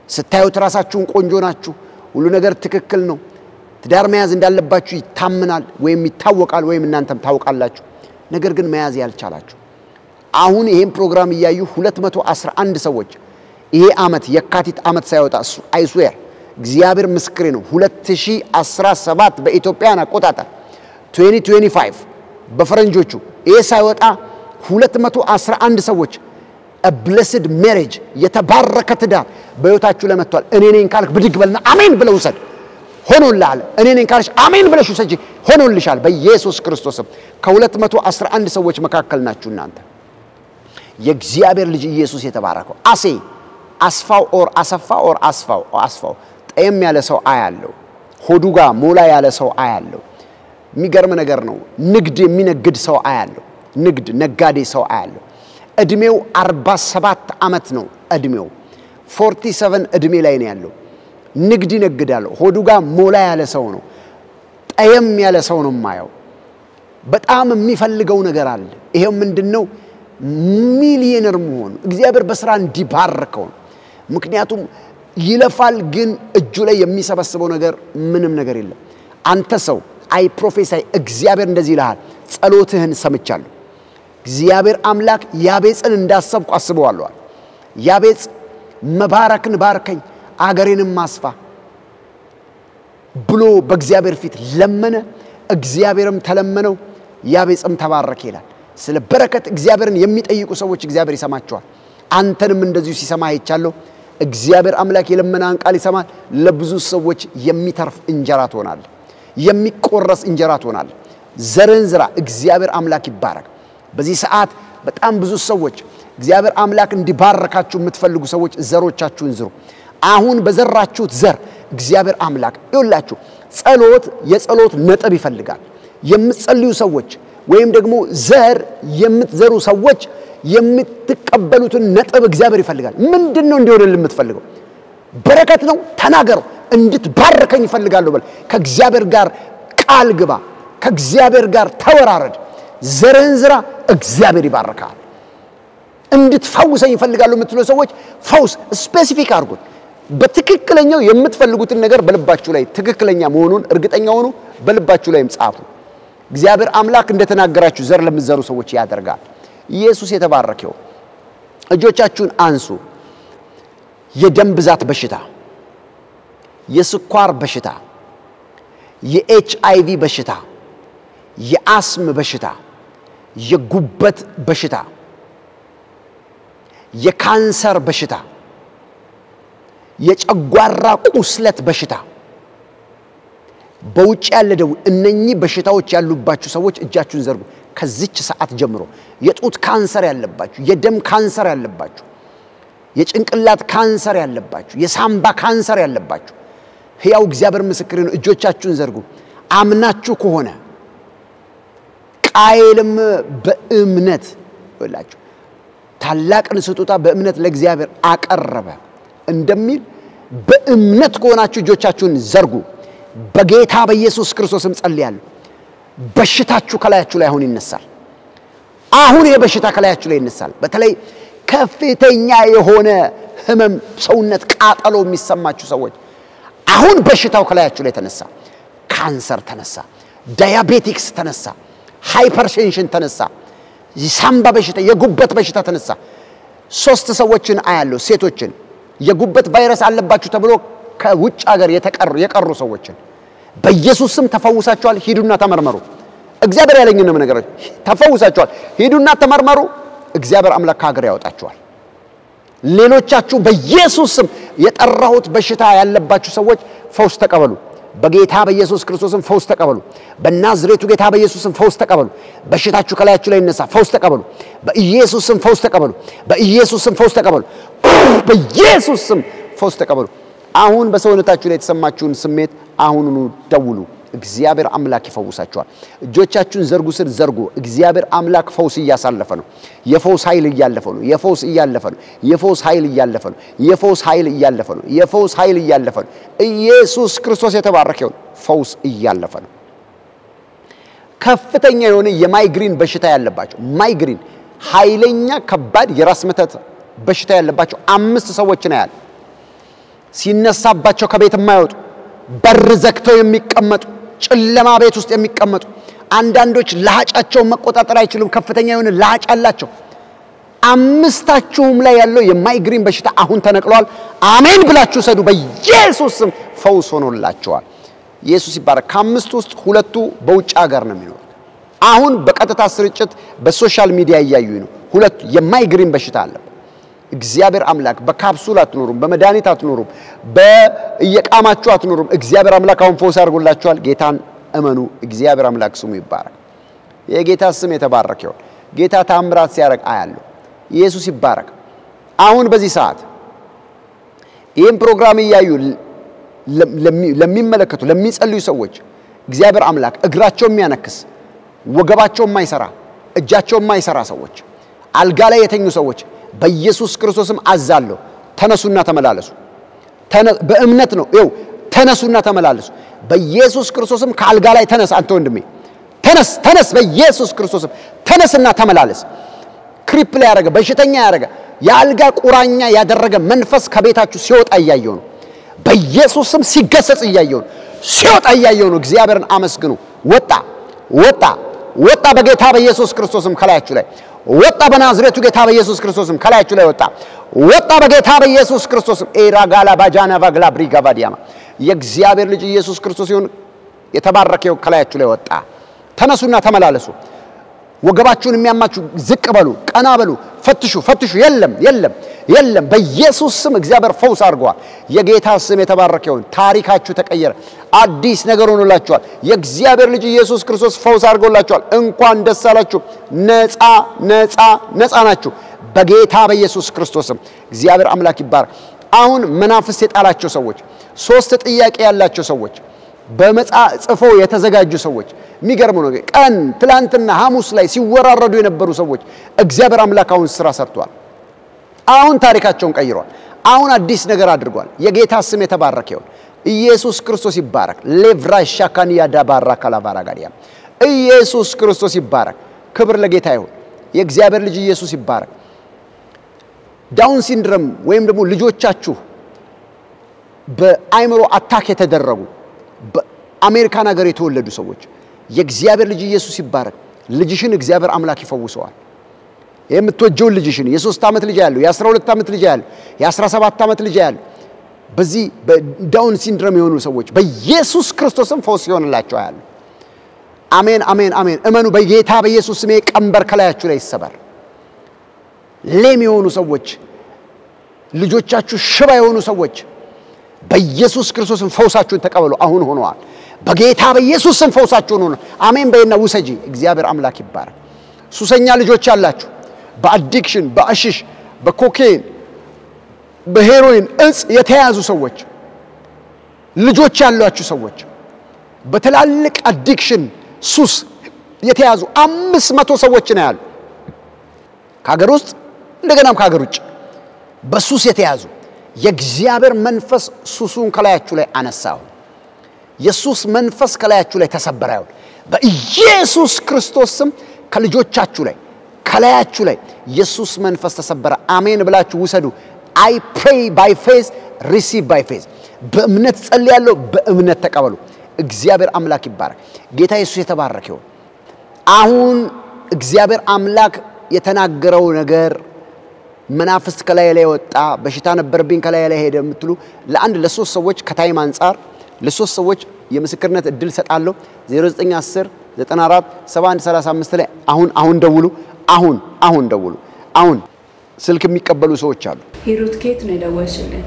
ስታዩት ራሳችሁን ቆንጆ ናችሁ ሁሉ ነገር ትክክል ነው ትዳር መያዝ እንዳለባችሁ ይታመናል ወይም ይታወቃል ወይም እናንተም ታውቃላችሁ ነገር ግን መያዝ ያልቻላችሁ አሁን ይሄን ፕሮግራም ያያዩ 211 ሰዎች ይሄ አመት የካቲት አመት ሳይወጣ አይስዌር እግዚአብሔር ምስክሬ ነው 2017 በኢትዮጵያን አቆጣጠር 2025 በፈረንጆቹ ይሄ ሳይወጣ 211 ሰዎች a blessed marriage የተባረከ ትዳር በህይወታችሁ ለመጥቷል እኔ ነኝ ካልክ ብድግ በልና አሜን ብለው ውሰድ ሆኖልሃል እኔ ነኝ ካልሽ አሜን ብለሽ ውሰጂ ሆኖልሻል በኢየሱስ ክርስቶስም ከ211 ሰዎች መካከል ናችሁ እናንተ የእግዚአብሔር ልጅ ኢየሱስ የተባረከው አስፋው ኦር አሰፋው ጠየም ያለ ሰው አያለው ሆዱ ጋር ሞላ ያለ ሰው አያለው የሚገርም ነገር ነው ንግድ የሚነግድ ሰው አያለው ንግድ ነጋዴ ሰው አያለው እድሜው 47 ዓመት ነው እድሜው 47 እድሜ ላይ ነው ያለው ንግድ ይነግዳል ሆዱ ጋር ሞላ ያለ ሰው ነው ጠየም ያለ ሰው ነው ማየው በጣም የሚፈልገው ነገር አለ ይሄው ምንድነው ሚሊዮነር መሆን እግዚአብሔር በስራ እንዲባርከው ምክንያቱም ይለፋል ግን እጁ ላይ የሚሰበስበው ነገር ምንም ነገር የለም አንተ ሰው አይ ፕሮፌሳይ እግዚአብሔር እንደዚህ ይልሃል ጸሎትህን ሰምቻለሁ እግዚአብሔር አምላክ ያቤጽን እንዳሰብኩ አስበዋለሁ ያቤጽ መባረክን ባርከኝ አገሬንም ማስፋ ብሎ በእግዚአብሔር ፊት ለመነ እግዚአብሔርም ተለመነው ያቤጽም ተባረከ ይላል ስለ በረከት እግዚአብሔርን የሚጠይቁ ሰዎች እግዚአብሔር ይሰማቸዋል አንተንም እንደዚሁ ሲሰማ አይቻለሁ እግዚአብሔር አምላክ የለመናን ቃል ይሰማል ለብዙ ሰዎች የሚተርፍ እንጀራ ትሆናል የሚቆረስ እንጀራ ትሆናል ዘርን ዝራ እግዚአብሔር አምላክ ይባረክ በዚህ ሰዓት በጣም ብዙ ሰዎች እግዚአብሔር አምላክ እንዲባረካችሁ የምትፈልጉ ሰዎች ዘሮቻችሁን ዝሩ አሁን በዘራችሁት ዘር እግዚአብሔር አምላክ ይውላችሁ ጸሎት የጸሎት ነጥብ ይፈልጋል የምትጸልዩ ሰዎች ወይም ደግሞ ዘር የምትዘሩ ሰዎች የምትቀበሉትን ነጥብ እግዚአብሔር ይፈልጋል ምንድነው እንዲሆንልን የምትፈልገው በረከት ነው ተናገሩ እንድትባርከኝ ይፈልጋሉ በል ከእግዚአብሔር ጋር ቃል ግባ ከእግዚአብሔር ጋር ተወራረድ ዘርን ዝራ እግዚአብሔር ይባርካል እንድትፈውሰኝ ይፈልጋሉ የምትሉ ሰዎች ፈውስ ስፔሲፊክ አድርጉት በትክክለኛው የምትፈልጉትን ነገር በልባችሁ ላይ ትክክለኛ መሆኑን እርግጠኛ ሆኑ በልባችሁ ላይም ጻፉ እግዚአብሔር አምላክ እንደተናገራችሁ ዘር ለምትዘሩ ሰዎች ያደርጋል ኢየሱስ የተባረከው እጆቻችሁን አንሱ የደም ብዛት በሽታ የስኳር በሽታ የኤችአይቪ በሽታ የአስም በሽታ የጉበት በሽታ የካንሰር በሽታ የጨጓራ ቁስለት በሽታ በውጭ ያለ ደው እነኚህ በሽታዎች ያሉባችሁ ሰዎች እጃችሁን ዘርጉ ከዚች ሰዓት ጀምሮ የጡት ካንሰር ያለባችሁ የደም ካንሰር ያለባችሁ የጭንቅላት ካንሰር ያለባችሁ የሳምባ ካንሰር ያለባችሁ ሕያው እግዚአብሔር ምስክር ነው እጆቻችሁን ዘርጉ አምናችሁ ከሆነ ቃየልም በእምነት ወላችሁ ታላቅን ስጦታ በእምነት ለእግዚአብሔር አቀረበ እንደሚል በእምነት ከሆናችሁ እጆቻችሁን ዘርጉ በጌታ በኢየሱስ ክርስቶስም ጸልያለሁ በሽታችሁ ከላያችሁ ላይ አሁን ይነሳል አሁን የበሽታ ከላያችሁ ላይ ይነሳል በተለይ ከፍተኛ የሆነ ህመም ሰውነት ቃጠሎ የሚሰማችሁ ሰዎች አሁን በሽታው ከላያችሁ ላይ ተነሳ ካንሰር ተነሳ ዳያቤቲክስ ተነሳ ሃይፐርቴንሽን ተነሳ የሳምባ በሽታ የጉበት በሽታ ተነሳ 3 ሰዎችን አያለው ሴቶችን የጉበት ቫይረስ አለባችሁ ተብሎ ከውጭ ሀገር የቀሩ ሰዎችን በኢየሱስ ስም ተፈውሳችኋል ሂዱና ተመርመሩ እግዚአብሔር ያለኝን ነው ነገር ተፈውሳችኋል ሂዱና ተመርመሩ እግዚአብሔር አምላክ ሀገር ያወጣችኋል ሌሎቻችሁ በኢየሱስ ስም የጠራሁት በሽታ ያለባችሁ ሰዎች ፈውስ ተቀበሉ በጌታ በኢየሱስ ክርስቶስም ፈውስ ተቀበሉ በናዝሬቱ ጌታ በኢየሱስ ስም ፈውስ ተቀበሉ በሽታችሁ ከላያችሁ ላይ ይነሳ ፈውስ ተቀበሉ በኢየሱስ ስም ፈውስ ተቀበሉ በኢየሱስ ስም ፈውስ ተቀበሉ በኢየሱስ ስም ፈውስ ተቀበሉ አሁን በሰውነታችሁ ላይ የተሰማችሁን ስሜት አሁንኑ ደውሉ እግዚአብሔር አምላክ ይፈውሳችኋል እጆቻችሁን ዘርጉ ስር ዘርጉ እግዚአብሔር አምላክ ፈውስ እያሳለፈ ነው የፈውስ ኃይል እያለፈ ነው የፈውስ እያለፈ ነው የፈውስ ኃይል እያለፈ ነው የፈውስ ኃይል እያለፈ ነው የፈውስ ኃይል እያለፈ ነው ኢየሱስ ክርስቶስ የተባረከው ፈውስ እያለፈ ነው ከፍተኛ የሆነ የማይግሪን በሽታ ያለባቸው ማይግሪን ኃይለኛ ከባድ የራስ ምታት በሽታ ያለባቸው 5 ሰዎች ነው ያለ ሲነሳባቸው ከቤት የማይወጡ በር ዘግተው የሚቀመጡ ጨለማ ቤት ውስጥ የሚቀመጡ አንዳንዶች ለሃጫቸው መቆጣጠር አይችሉም ከፍተኛ የሆነ ለሃጫ አላቸው 5ታችሁም ላይ ያለው የማይግሪን በሽታ አሁን ተነቅሏል አሜን ብላችሁ ሰዱ በኢየሱስ ስም ፈውስ ሆኖላችኋል ኢየሱስ ይባረክ ከ5 ውስጥ 2ቱ በውጭ ሀገር ነው የሚኖሩት አሁን በቀጥታ ስርጭት በሶሻል ሚዲያ ያያዩ ነው 2 የማይግሪን በሽታ አለ እግዚአብሔር አምላክ በካፕሱል አትኖሩም በመድኃኒት አትኖሩም በየቃማችሁ አትኖሩም እግዚአብሔር አምላክ አሁን ፈውስ አድርጎላችኋል ጌታን እመኑ እግዚአብሔር አምላክ ስሙ ይባረክ የጌታ ስም የተባረከ ይሁን ጌታ ታምራት ሲያረግ አያለሁ ኢየሱስ ይባረክ አሁን በዚህ ሰዓት ይህን ፕሮግራም ያዩ ለሚመለከቱ ለሚጸልዩ ሰዎች እግዚአብሔር አምላክ እግራቸው የሚያነክስ ወገባቸው የማይሰራ እጃቸው የማይሰራ ሰዎች አልጋ ላይ የተኙ ሰዎች በኢየሱስ ክርስቶስም አዛለሁ ተነሱና ተመላለሱ በእምነት ነው ይው ተነሱና ተመላለሱ በኢየሱስ ክርስቶስም ከአልጋ ላይ ተነስ አንተ ወንድሜ ተነስ በኢየሱስ ክርስቶስም ተነስና ተመላለስ ክሪፕ ላይ ያረጋ በሽተኛ ያረጋ የአልጋ ቁራኛ ያደረገ መንፈስ ከቤታችሁ ሲወጣ ያያየው ነው በኢየሱስም ሲገሰጽ ያያየው ነው ሲወጣ ያያየው ነው እግዚአብሔርን አመስግኑ ወጣ በጌታ በኢየሱስ ክርስቶስም ከላያችሁ ላይ ወጣ በናዝሬቱ ጌታ በኢየሱስ ክርስቶስም ከላያችሁ ላይ ወጣ በጌታ በኢየሱስ ክርስቶስም ኤራጋላ ባጃና ባግላ ብሪጋቫዲያማ የእግዚአብሔር ልጅ ኢየሱስ ክርስቶስ ይሁን የተባረከው ከላያችሁ ላይ ወጣ ተነሱና ተመላለሱ ወገባችሁን የሚያማችሁ ዝቅ በሉ ቀና በሉ ፈትሹ የለም በኢየሱስ ስም እግዚአብሔር ፈውስ አድርጓል የጌታ ስም የተባረከው ታሪካችሁ ተቀየረ አዲስ ነገር ሆኖላችኋል የእግዚአብሔር ልጅ ኢየሱስ ክርስቶስ ፈውስ አድርጎላችኋል እንኳን ደስ አላችሁ ነፃ ናችሁ በጌታ በኢየሱስ ክርስቶስ ስም እግዚአብሔር አምላክ ይባረክ አሁን መናፍስት የጣላቸው ሰዎች ሶስት ጥያቄ ያላቸው ሰዎች በመጻፈው የተዘጋጁ ሰዎች የሚገርም ነው ቀን ትላንትና ሐሙስ ላይ ሲወራረዱ የነበሩ ሰዎች እግዚአብሔር አምላክ አሁን ስራ ሰርቷል አሁን ታሪካቸውን ቀይሯል አሁን አዲስ ነገር አድርጓል የጌታ ስም የተባረከ ይሁን ኢየሱስ ክርስቶስ ይባረክ ሌቭራሻ ካንያ ዳባራ ካላባራጋዲያ ኢየሱስ ክርስቶስ ይባረክ ክብር ለጌታ ይሁን የእግዚአብሔር ልጅ ኢየሱስ ይባረክ ዳውን ሲንድሮም ወይም ደግሞ ልጆቻችሁ በአይምሮ አታክ የተደረጉ በአሜሪካን ሀገር የተወለዱ ሰዎች የእግዚአብሔር ልጅ ኢየሱስ ይባረክ ልጅሽን እግዚአብሔር አምላክ ይፈውሰዋል የምትወጀው ልጅሽን የ3 ዓመት ልጅ ያለው የ12 ዓመት ልጅ ያለው የ17 ዓመት ልጅ ያለው በዚህ በዳውን ሲንድሮም የሆኑ ሰዎች በኢየሱስ ክርስቶስም ፈውስ ይሆንላቸው ያለው አሜን እመኑ በጌታ በኢየሱስ ስም ቀንበር ከላያችሁ ላይ ይሰበር ሌም የሆኑ ሰዎች ልጆቻችሁ ሽባ የሆኑ ሰዎች በኢየሱስ ክርስቶስም ፈውሳችሁን ተቀበሉ አሁን ሆነዋል በጌታ በኢየሱስ ስም ፈውሳችሁን ሆነ አሜን በእና ውሰጂ እግዚአብሔር አምላክ ይባረክ ሱሰኛ ልጆች ያላችሁ በአዲክሽን በአሽሽ በኮኬን በሄሮይን እጽ የተያዙ ሰዎች ልጆች ያሏችሁ ሰዎች በተላልቅ አዲክሽን ሱስ የተያዙ 500 ሰዎች ነው ያሉ ከሀገር ውስጥ እንደገናም ከሀገር ውጭ በሱስ የተያዙ የእግዚአብሔር መንፈስ ሱሱን ከላያችሁ ላይ አነሳው ኢየሱስ መንፈስ ከላያችሁ ላይ ተሰበራው በኢየሱስ ክርስቶስ ስም ከልጆቻችሁ ላይ ከላያችሁ ላይ ኢየሱስ መንፈስ ተሰበረ አሜን ብላችሁ ውሰዱ I pray by faith receive by faith በእምነት ጸልያለሁ በእምነት ተቀበሉ እግዚአብሔር አምላክ ይባረክ ጌታ ኢየሱስ የተባረከ ይሁን አሁን እግዚአብሔር አምላክ የተናገረው ነገር መናፍስት ከላይ ላይ ወጣ በሽታ ነበርብኝ ከላይ ላይ ሄደ የምትሉ ለአንድ ለሶስት ሰዎች ከታይም አንፃር ለሶስት ሰዎች የምስክርነት እድል ሰጣለሁ 0910 94 7135 ላይ አሁን ደውሉ አሁን ደውሉ አሁን ስልክ የሚቀበሉ ሰዎች አሉ ሂሩት ኬት ነው ደወልሽልኝ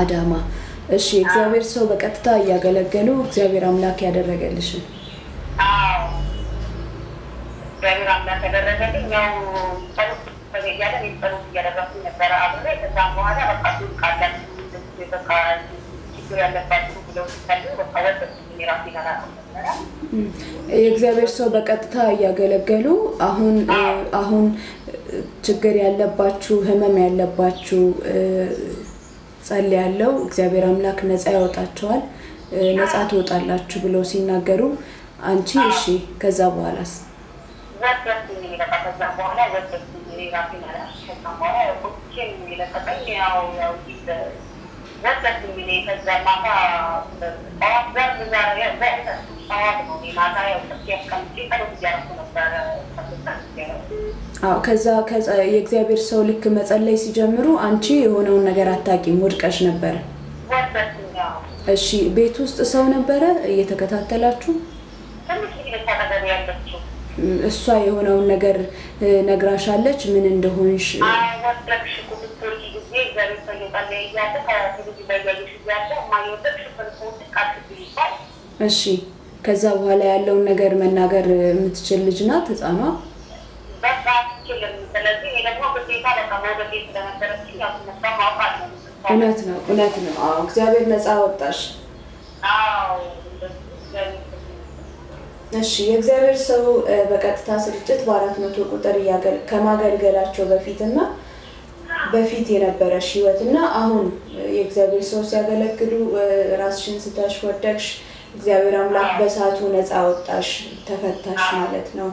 አዳማ እሺ እግዚአብሔር ሰው በቀጥታ ያገለገሉ እግዚአብሔር አምላክ ያደረገልሽ እግዚአብሔር አምላክ ያደረገልኝ ያው በየያለ የሚጠሩት እያደረጉ ነበር አብሬ ከዛም በኋላ በቃ ቃላት በቃ ችግር ያለባችሁ ብለው ሲፈልጉ በቃ ወጥቶ ሚራፊ ጋር የእግዚአብሔር ሰው በቀጥታ ያገለገሉ አሁን ችግር ያለባችሁ ህመም ያለባችሁ ጸልያለሁ እግዚአብሔር አምላክ ነፃ ያወጣችኋል ነፃ ትወጣላችሁ ብለው ሲናገሩ አንቺ እሺ ከዛ በኋላስ ወጥቶ ከዛ በኋላ ወጥቶ ሚራፊ ጋር ከዛ በኋላ ወጥቶ ሚለቀቀኝ ያው ወጥቶ ሚለቀቀኝ ከዛ ማታ አፍዘር ዛሬ ከዛ የእግዚአብሔር ሰው ልክ መጸለይ ሲጀምሩ አንቺ የሆነውን ነገር አታቂም ወድቀሽ ነበር እሺ ቤት ውስጥ ሰው ነበር እየተከታተላችሁ እሷ የሆነውን ነገር ነግራሻለች ምን እንደሆንሽ ወጥረክሽ ቁጥጥር ጊዜ እግዚአብሔር ሰው ይባል ያያተ ከዚህ በያይሽ ያለ ማይወጥሽ ፍልፎት ካትብይባል እሺ ከዛ በኋላ ያለውን ነገር መናገር የምትችል ልጅ ናት ህፃኗ በቃ ስለዚህ ስለዚህ ደግሞ በቴታ ለማውደት ስለነበረች ያው ተሰማው ማለት ነው እውነት ነው አዎ እግዚአብሔር ነፃ አወጣሽ እሺ የእግዚአብሔር ሰው በቀጥታ ስርጭት በ400 ቁጥር ከማገልገላቸው በፊትና በፊት የነበረሽ ህይወትና አሁን የእግዚአብሔር ሰው ሲያገለግሉ ራስሽን ስተሽ ወደቅሽ እግዚአብሔር አምላክ በሳቱ ነፃ አወጣሽ ተፈታሽ ማለት ነው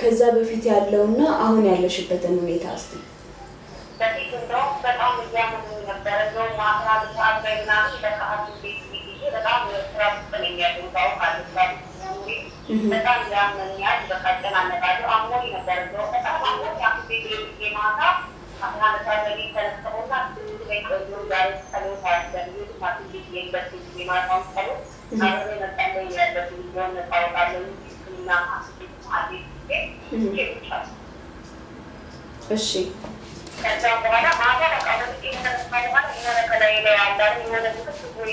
ከዛ በፊት ያለውና አሁን ያለሽበትን ሁኔታ እስቲ በፊት ነው በጣም ያመመኝ ነበር ነው ማጥራት አጥበና ተካቱ በጣም ስራብን የሚያደርገው ካልሳል በጣም ያመኛል በቀጥታ አነጋገር አሞኝ ነበር ነው በጣም አሞኝ ያክቲ የማታ አሁን ለታገሊ ተነስተውና ስለዚህ ቆዩ ዛሬ ሰሎታ ያደርጉ ማጥቂ የበት የማታው ሰሎ አብሬ መጣለኝ ያለበት ነው ታውቃለህ እና እሺ ከዛ በኋላ ማታ ለቃውንት ተነስተው ማለት የሆነ ከላይ ላይ ያለው የሆነ ብዙ ወይ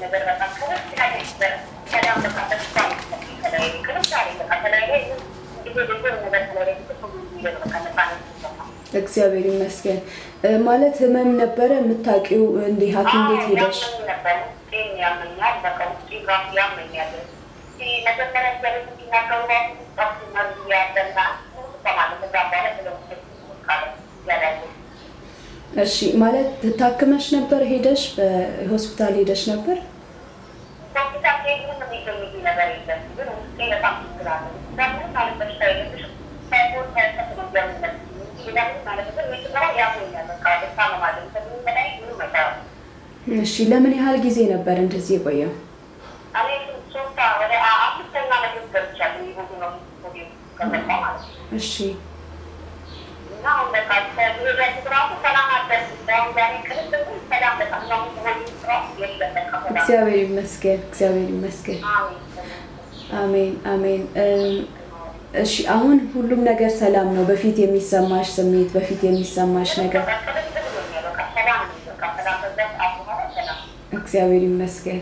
ነገር በጣም ከበድ ከዳም በቃ ተስፋ ከላይ ከላይ ከላይ ላይ እግዚአብሔር ይመስገን ማለት ህመም ነበር የምታውቂው እንዴ ሐኪም ቤት ሄደሽ ነበር ያመኛል በቃ ራስ ያመኛል ለተፈረደ ሲናገሩ ታክሲ ማርያ ያደና ተማለ ተባለ ብለው እሺ ማለት ተታክመሽ ነበር ሄደሽ በሆስፒታል ሄደሽ ነበር ሆስፒታል ሄደሽ ምን ይገኝ ነበር ይላል ግን በጣም ይችላል ደግሞ ማለት በሽታው ሳይሆን ሳይሆን ማለት እሺ ለምን ያህል ጊዜ ነበር እንደዚህ የቆየው አኔ ሶስታ ወደ አምስተኛ ነገር ገብቻለሁ ይሁን ነው እሺ እና ለካተ ይሄዳል ትራፉ ሰላም አደረሰ ዳውን ዳኒ ከደረሰ ሰላም በጣም ነው እግዚአብሔር ይመስገን አሜን እሺ አሁን ሁሉም ነገር ሰላም ነው በፊት የሚሰማሽ ስሜት በፊት የሚሰማሽ ነገር እግዚአብሔር ይመስገን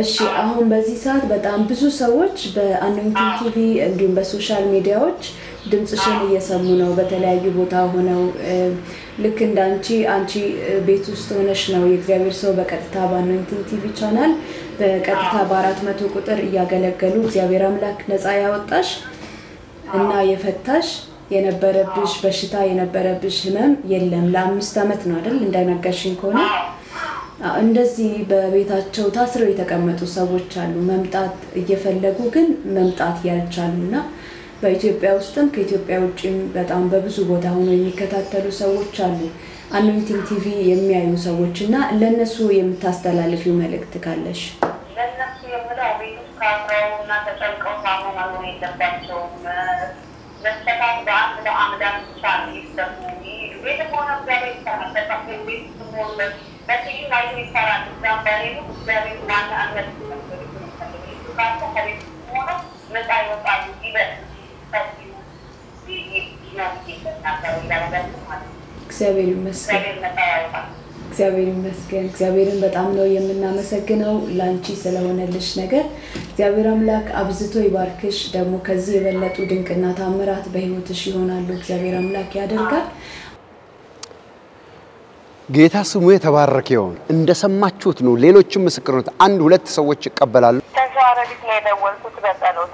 እሺ አሁን በዚህ ሰዓት በጣም ብዙ ሰዎች በአኖይንቲንግ ቲቪ እንዲሁም በሶሻል ሚዲያዎች ድምጽሽን እየሰሙ ነው በተለያዩ ቦታ ሆነው ልክ እንዳንቺ አንቺ ቤት ውስጥ ሆነሽ ነው የእግዚአብሔር ሰው በቀጥታ በአኖይንቲንግ ቲቪ ቻናል በቀጥታ በ400 ቁጥር ያገለገሉ እግዚአብሔር አምላክ ነፃ ያወጣሽ እና የፈታሽ የነበረብሽ በሽታ የነበረብሽ ህመም የለም ለ5 አመት ነው አይደል እንደነገርሽኝ ከሆነ እንደዚህ በቤታቸው ታስረው የተቀመጡ ሰዎች አሉ መምጣት እየፈለጉ ግን መምጣት ያልቻሉና በኢትዮጵያ ውስጥም ከኢትዮጵያ ውጭም በጣም በብዙ ቦታ ሆነው የሚከታተሉ ሰዎች አሉ አኖይንቲንግ ቲቪ የሚያዩ ሰዎችና ለነሱ የምታስተላልፊው መልእክት ካለሽ ለነሱ የምለው ቤት ካፍራውና ተጨንቀው ሳሙ ማለት የለባቸው ለተካት በአንድ ለአምላክ ቻን ይስተሙ ቤት ሆነ እግዚአብሔር ተመሰጣት ቤት ሆነ በዚህ ላይ ይሰራል እግዚአብሔር እግዚአብሔር ማን አመት ነው ካታ ከቤት ሆነ መጣ ይወጣል ይበል እግዚአብሔር ይመስገን እግዚአብሔርን በጣም ነው የምናመሰግነው ላንቺ ስለሆነልሽ ነገር እግዚአብሔር አምላክ አብዝቶ ይባርክሽ ደግሞ ከዚህ የበለጡ ድንቅና ታምራት በህይወትሽ ይሆናሉ እግዚአብሔር አምላክ ያደርጋል ጌታ ስሙ የተባረከ ይሁን እንደሰማችሁት ነው ሌሎችም ምስክሮች አንድ ሁለት ሰዎች ይቀበላሉ ተዛረዲት ነው የደወልኩት በጸሎት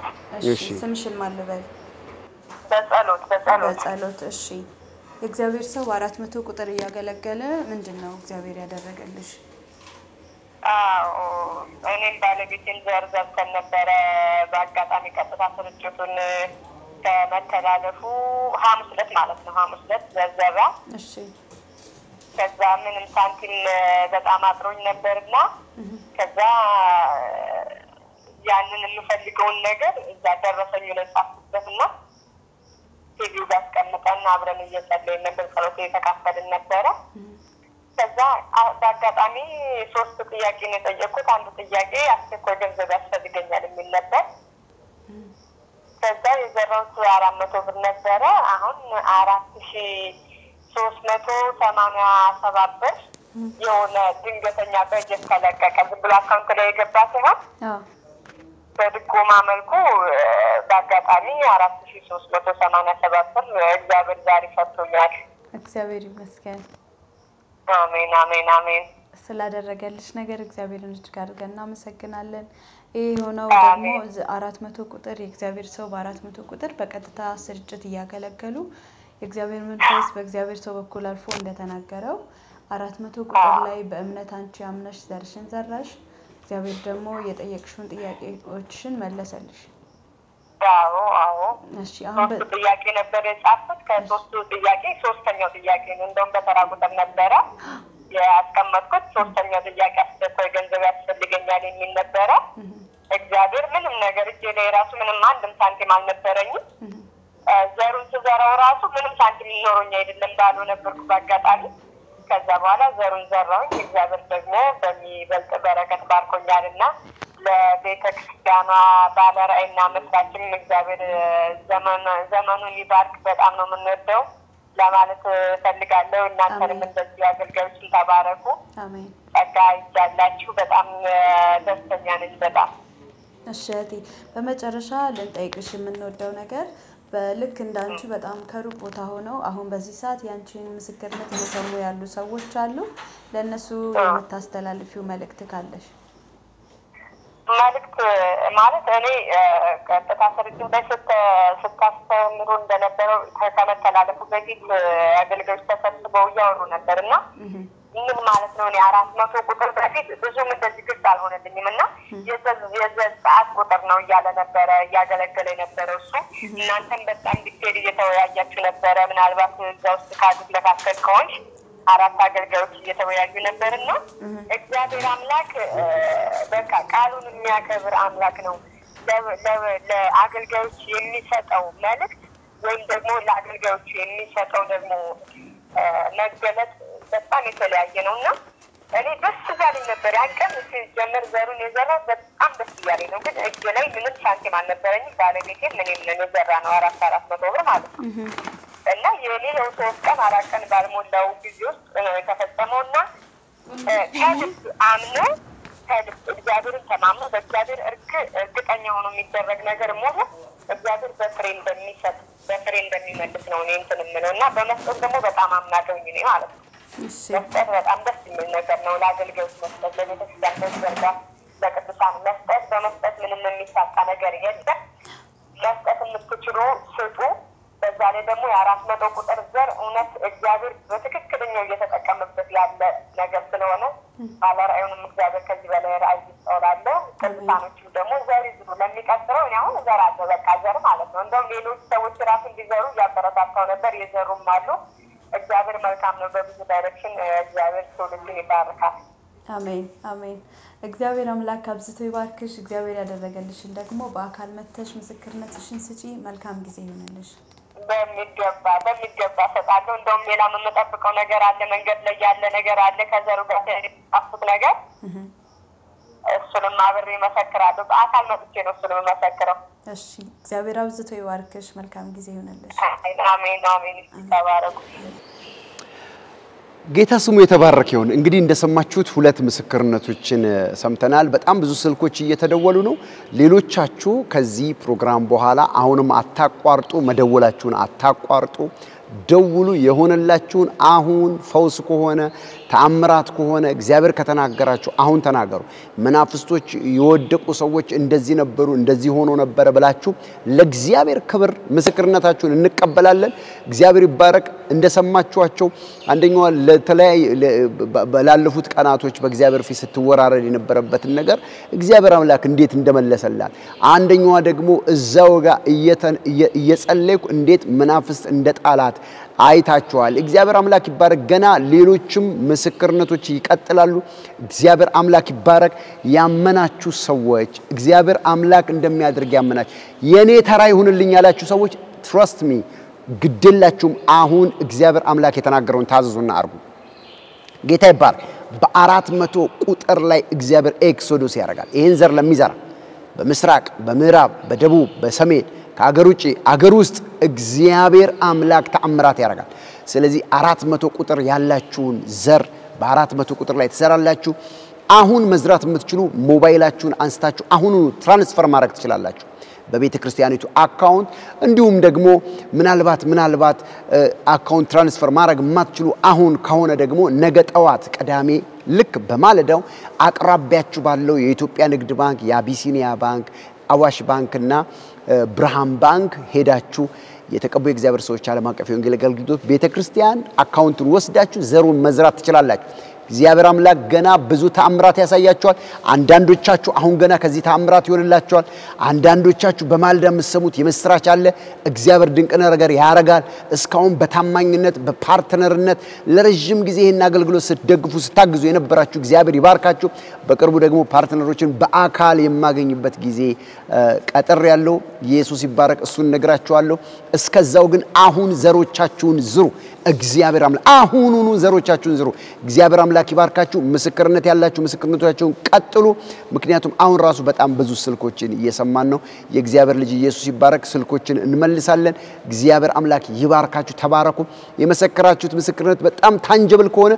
እሺ ስምሽን ማልበል በጸሎት እሺ የእግዚአብሔር ሰው 400 ቁጥር ያገለገለ ምንድነው እግዚአብሔር ያደረገልሽ እኔም ባለቤቴን ዘርዘብተን ነበረ በአጋጣሚ ቀጥታ ስርጭቱን ከመተላለፉ ሐሙስ ዕለት ማለት ነው ሐሙስ ዕለት ዘርዘራ እሺ ከዛ ምንም ሳንቲም በጣም አጥሮኝ ነበርና ከዛ ያንን የምፈልገውን ነገር እዛ ደረሰኝ ላይ ጻፍኩበትና ቪዲዮ አስቀምጠን አብረን እየጸለይን ነበር ጸሎት እየተካፈልን ነበረ ከዛ በአጋጣሚ 3 ጥያቄ ነው የጠየቅኩት አንዱ ጥያቄ አስቸኳይ ገንዘብ ያስፈልገኛል የሚል ነበር ከዛ የዘራሁት 400 ብር ነበረ አሁን 4387 ብር የሆነ ድንገተኛ በጀት ተለቀቀ ዝም ብሎ አካውንት ላይ የገባ ሲሆን በድጎማ መልኩ በአጋጣሚ 4387 ብር እግዚአብሔር ዛሬ ፈቶኛል እግዚአብሔር ይመስገን አሜን አሜን አሜን ስላደረገልሽ ነገር እግዚአብሔርን እጅግ አድርገን እናመሰግናለን። ይሄ ሆነው ደግሞ 400 ቁጥር የእግዚአብሔር ሰው በ400 ቁጥር በቀጥታ ስርጭት እያገለገሉ የእግዚአብሔር መንፈስ በእግዚአብሔር ሰው በኩል አልፎ እንደተናገረው 400 ቁጥር ላይ በእምነት አንቺ አምነሽ ዘርሽን ዘራሽ እግዚአብሔር ደግሞ የጠየቅሽውን ጥያቄዎችሽን መለሰልሽ። አዎ እሺ አሁን ጥያቄ ነበር የጻፍኩት ከሶስቱ ጥያቄ ሶስተኛው ጥያቄ ነው እንደውም በተራ ቁጥር ነበረ ያስቀመጥኩት ሶስተኛው ጥያቄ አስደቆይ ገንዘብ ያስፈልገኛል የሚል ነበረ። እግዚአብሔር ምንም ነገር እጄ ላይ ራሱ ምንም አንድም ሳንቲም አልነበረኝም። ዘሩን ስዘራው ራሱ ምንም ሳንቲም ይኖረኝ አይደለም ባሉ ነበርኩ በአጋጣሚ። ከዛ በኋላ ዘሩን ዘራውኝ እግዚአብሔር ደግሞ በሚበልጥ በረከት ባርኮኛልና ለቤተ ክርስቲያኗ ባለራዕይና መስራችም እግዚአብሔር ዘመኑን ይባርክ። በጣም ነው የምንወደው ለማለት ፈልጋለሁ። እናንተንም እንደዚህ አገልጋዮችን ተባረኩ። አሜን። ጸጋ ይዛላችሁ። በጣም ደስተኛ ነኝ በጣም። እሺ በመጨረሻ ልንጠይቅሽ የምንወደው ነገር በልክ እንዳንቺ በጣም ከሩቅ ቦታ ሆነው አሁን በዚህ ሰዓት ያንቺን ምስክርነት እየሰሙ ያሉ ሰዎች አሉ። ለነሱ የምታስተላልፊው መልእክት ካለሽ? መልእክት ማለት እኔ ቀጥታ ስርጭት ላይ ስታስተምሩ እንደነበረው ከመተላለፉ በፊት አገልጋዮች ተሰብስበው እያወሩ ነበርና ምን ማለት ነው? እኔ 400 ቁጥር በፊት ብዙም እንደዚህ ግልጽ አልሆነልኝም እና የዘጸአት ቁጥር ነው እያለ ነበረ እያገለገለ የነበረው እሱ። እናንተም በጣም ዲቴል እየተወያያችሁ ነበረ። ምናልባት እዛ ውስጥ ካሉት መካከል ከሆንሽ 4 አገልጋዮች እየተወያዩ ነበርና እግዚአብሔር አምላክ በቃ ቃሉን የሚያከብር አምላክ ነው። ለአገልጋዮች የሚሰጠው መልእክት ወይም ደግሞ ለአገልጋዮች የሚሰጠው ደግሞ መገለጥ በጣም የተለያየ ነውና እኔ ደስ እያለኝ ነበር። ያንቀን ሲጀመር ዘሩን የዘራው በጣም ደስ እያለኝ ነው። ግን እጄ ላይ ምንም ሳንቲም አልነበረኝም። ባለቤቴም እኔም የዘራ ነው 400 ብር ማለት ነው። እና የሌላው 3 ቀን 4 ቀን ባልሞላው ጊዜ ውስጥ ነው የተፈጸመውና ከልብ አምኖ ከልብ እግዚአብሔርን ተማምኖ በእግዚአብሔር እርግጠኛ ሆኖ የሚደረግ ነገር ሙሉ እግዚአብሔር በፍሬ እንደሚሰጥ በፍሬ እንደሚመልስ ነው እኔ እንትን የምለው እና በመስጠት ደግሞ በጣም አምናለሁኝ እኔ ማለት ነው። መስጠት በጣም ደስ የሚል ነገር ነው። ለአገልጋዮች መስጠት፣ ለቤተክርስቲያን መዘርጋት፣ ለቅዱሳን መስጠት። በመስጠት ምንም የሚሳጣ ነገር የለም። መስጠት የምትችሉ ስጡ። በዛ ላይ ደግሞ የ400 ቁጥር ዘር እውነት እግዚአብሔር በትክክለኛው እየተጠቀመበት ያለ ነገር ስለሆነ ባለራዕዩንም እግዚአብሔር ከዚህ በላይ ራዕይ ይስጠውላለሁ። ቅዱሳኖችም ደግሞ ዘር ይዝሩ። ለሚቀጥለው እኔ አሁን እዘራለሁ በቃ ዘር ማለት ነው። እንደውም ሌሎች ሰዎች ራሱ እንዲዘሩ እያበረታታው ነበር። የዘሩም አሉ። እግዚአብሔር መልካም ነው። በብዙ ዳይሬክሽን እግዚአብሔር ትውልድን ይባርካል። አሜን አሜን። እግዚአብሔር አምላክ አብዝቶ ይባርክሽ። እግዚአብሔር ያደረገልሽን ደግሞ በአካል መተሽ ምስክርነትሽን ስጪ። መልካም ጊዜ ይሁንልሽ። በሚገባ ሰጣለሁ። እንደውም ሌላ የምጠብቀው ነገር አለ። መንገድ ላይ ያለ ነገር አለ። ከዘሩ ጋር የተጣፉት ነገር እሱንም አብሬ መሰክራለሁ። በአካል መጥቼ ነው እሱንም መሰክረው። እሺ እግዚአብሔር አብዝቶ ይባርክሽ። መልካም ጊዜ ይሁንልሽ። አሜን አሜን። ተባረኩ። ጌታ ስሙ የተባረከ ይሁን። እንግዲህ እንደሰማችሁት 2 ምስክርነቶችን ሰምተናል። በጣም ብዙ ስልኮች እየተደወሉ ነው። ሌሎቻችሁ ከዚህ ፕሮግራም በኋላ አሁንም አታቋርጡ፣ መደወላችሁን አታቋርጡ። ደውሉ። የሆነላችሁን አሁን ፈውስ ከሆነ ተአምራት ከሆነ እግዚአብሔር ከተናገራችሁ አሁን ተናገሩ። መናፍስቶች የወደቁ ሰዎች እንደዚህ ነበሩ እንደዚህ ሆኖ ነበር ብላችሁ ለእግዚአብሔር ክብር ምስክርነታችሁን እንቀበላለን። እግዚአብሔር ይባረክ። እንደሰማችኋቸው አንደኛው ላለፉት ቀናቶች በእግዚአብሔር ፊት ስትወራረድ የነበረበትን ነገር እግዚአብሔር አምላክ እንዴት እንደመለሰላት፣ አንደኛው ደግሞ እዛው ጋር እየጸለይኩ እንዴት መናፍስት እንደጣላት አይታችኋል። እግዚአብሔር አምላክ ይባረክ። ገና ሌሎችም ምስክርነቶች ይቀጥላሉ። እግዚአብሔር አምላክ ይባረክ። ያመናችሁ ሰዎች እግዚአብሔር አምላክ እንደሚያደርግ ያመናችሁ የኔ ተራ ይሁንልኝ ያላችሁ ሰዎች trust me ግድላችሁም አሁን እግዚአብሔር አምላክ የተናገረውን ታዘዙና አርጉ። ጌታ ይባረክ። በ400 ቁጥር ላይ እግዚአብሔር ኤክሶዶስ ያደርጋል። ይሄን ዘር ለሚዘራ በምስራቅ፣ በምዕራብ፣ በደቡብ፣ በሰሜን ከአገር ውጪ አገር ውስጥ እግዚአብሔር አምላክ ተአምራት ያደርጋል። ስለዚህ 400 ቁጥር ያላችሁን ዘር በ400 ቁጥር ላይ ተዘራላችሁ። አሁን መዝራት የምትችሉ ሞባይላችሁን አንስታችሁ አሁኑ ትራንስፈር ማድረግ ትችላላችሁ። በቤተ ክርስቲያኒቱ አካውንት እንዲሁም ደግሞ ምናልባት አካውንት ትራንስፈር ማድረግ ማትችሉ አሁን ከሆነ ደግሞ ነገ ጠዋት ቅዳሜ ልክ በማለዳው አቅራቢያችሁ ባለው የኢትዮጵያ ንግድ ባንክ የአቢሲኒያ ባንክ አዋሽ ባንክና ብርሃን ባንክ ሄዳችሁ የተቀበሉ እግዚአብሔር ሰዎች ዓለም አቀፍ የወንጌል አገልግሎት ቤተክርስቲያን አካውንቱን ወስዳችሁ ዘሩን መዝራት ትችላላችሁ እግዚአብሔር አምላክ ገና ብዙ ተአምራት ያሳያችኋል አንዳንዶቻችሁ አሁን ገና ከዚህ ተአምራት ይወልላችኋል አንዳንዶቻችሁ በማለዳ የምትሰሙት የመስራች አለ እግዚአብሔር ድንቅ ነገር ያረጋል እስካሁን በታማኝነት በፓርትነርነት ለረጅም ጊዜ ይሄን አገልግሎት ስትደግፉ ስታግዙ የነበራችሁ እግዚአብሔር ይባርካችሁ በቅርቡ ደግሞ ፓርትነሮችን በአካል የማገኝበት ጊዜ ቀጠር ያለው ኢየሱስ ይባረክ እሱን ነግራችኋለሁ እስከዛው ግን አሁን ዘሮቻችሁን ዝሩ እግዚአብሔር አምላክ አሁኑኑ ዘሮቻችሁን ዝሩ እግዚአብሔር አምላክ ይባርካችሁ ምስክርነት ያላችሁ ምስክርነታችሁን ቀጥሉ ምክንያቱም አሁን ራሱ በጣም ብዙ ስልኮችን እየሰማን ነው የእግዚአብሔር ልጅ ኢየሱስ ይባረክ ስልኮችን እንመልሳለን እግዚአብሔር አምላክ ይባርካችሁ ተባረኩ የመሰከራችሁት ምስክርነት በጣም ታንጀብል ከሆነ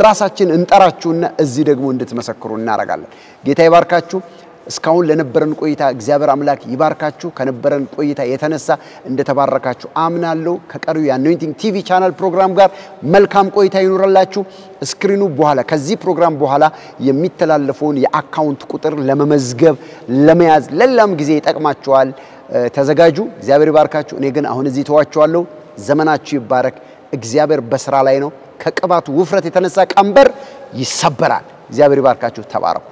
ራሳችን እንጠራችሁና እዚህ ደግሞ እንድትመሰክሩ እናረጋለን ጌታ ይባርካችሁ እስካሁን ለነበረን ቆይታ እግዚአብሔር አምላክ ይባርካችሁ ከነበረን ቆይታ የተነሳ እንደተባረካችሁ አምናለሁ ከቀሪው የአኖይንቲንግ ቲቪ ቻናል ፕሮግራም ጋር መልካም ቆይታ ይኖርላችሁ ስክሪኑ በኋላ ከዚህ ፕሮግራም በኋላ የሚተላለፈውን የአካውንት ቁጥር ለመመዝገብ ለመያዝ ለላም ጊዜ ይጠቅማችኋል ተዘጋጁ እግዚአብሔር ይባርካችሁ እኔ ግን አሁን እዚህ ተዋችኋለሁ ዘመናችሁ ይባረክ እግዚአብሔር በስራ ላይ ነው ከቅባቱ ውፍረት የተነሳ ቀንበር ይሰበራል እግዚአብሔር ይባርካችሁ ተባረኩ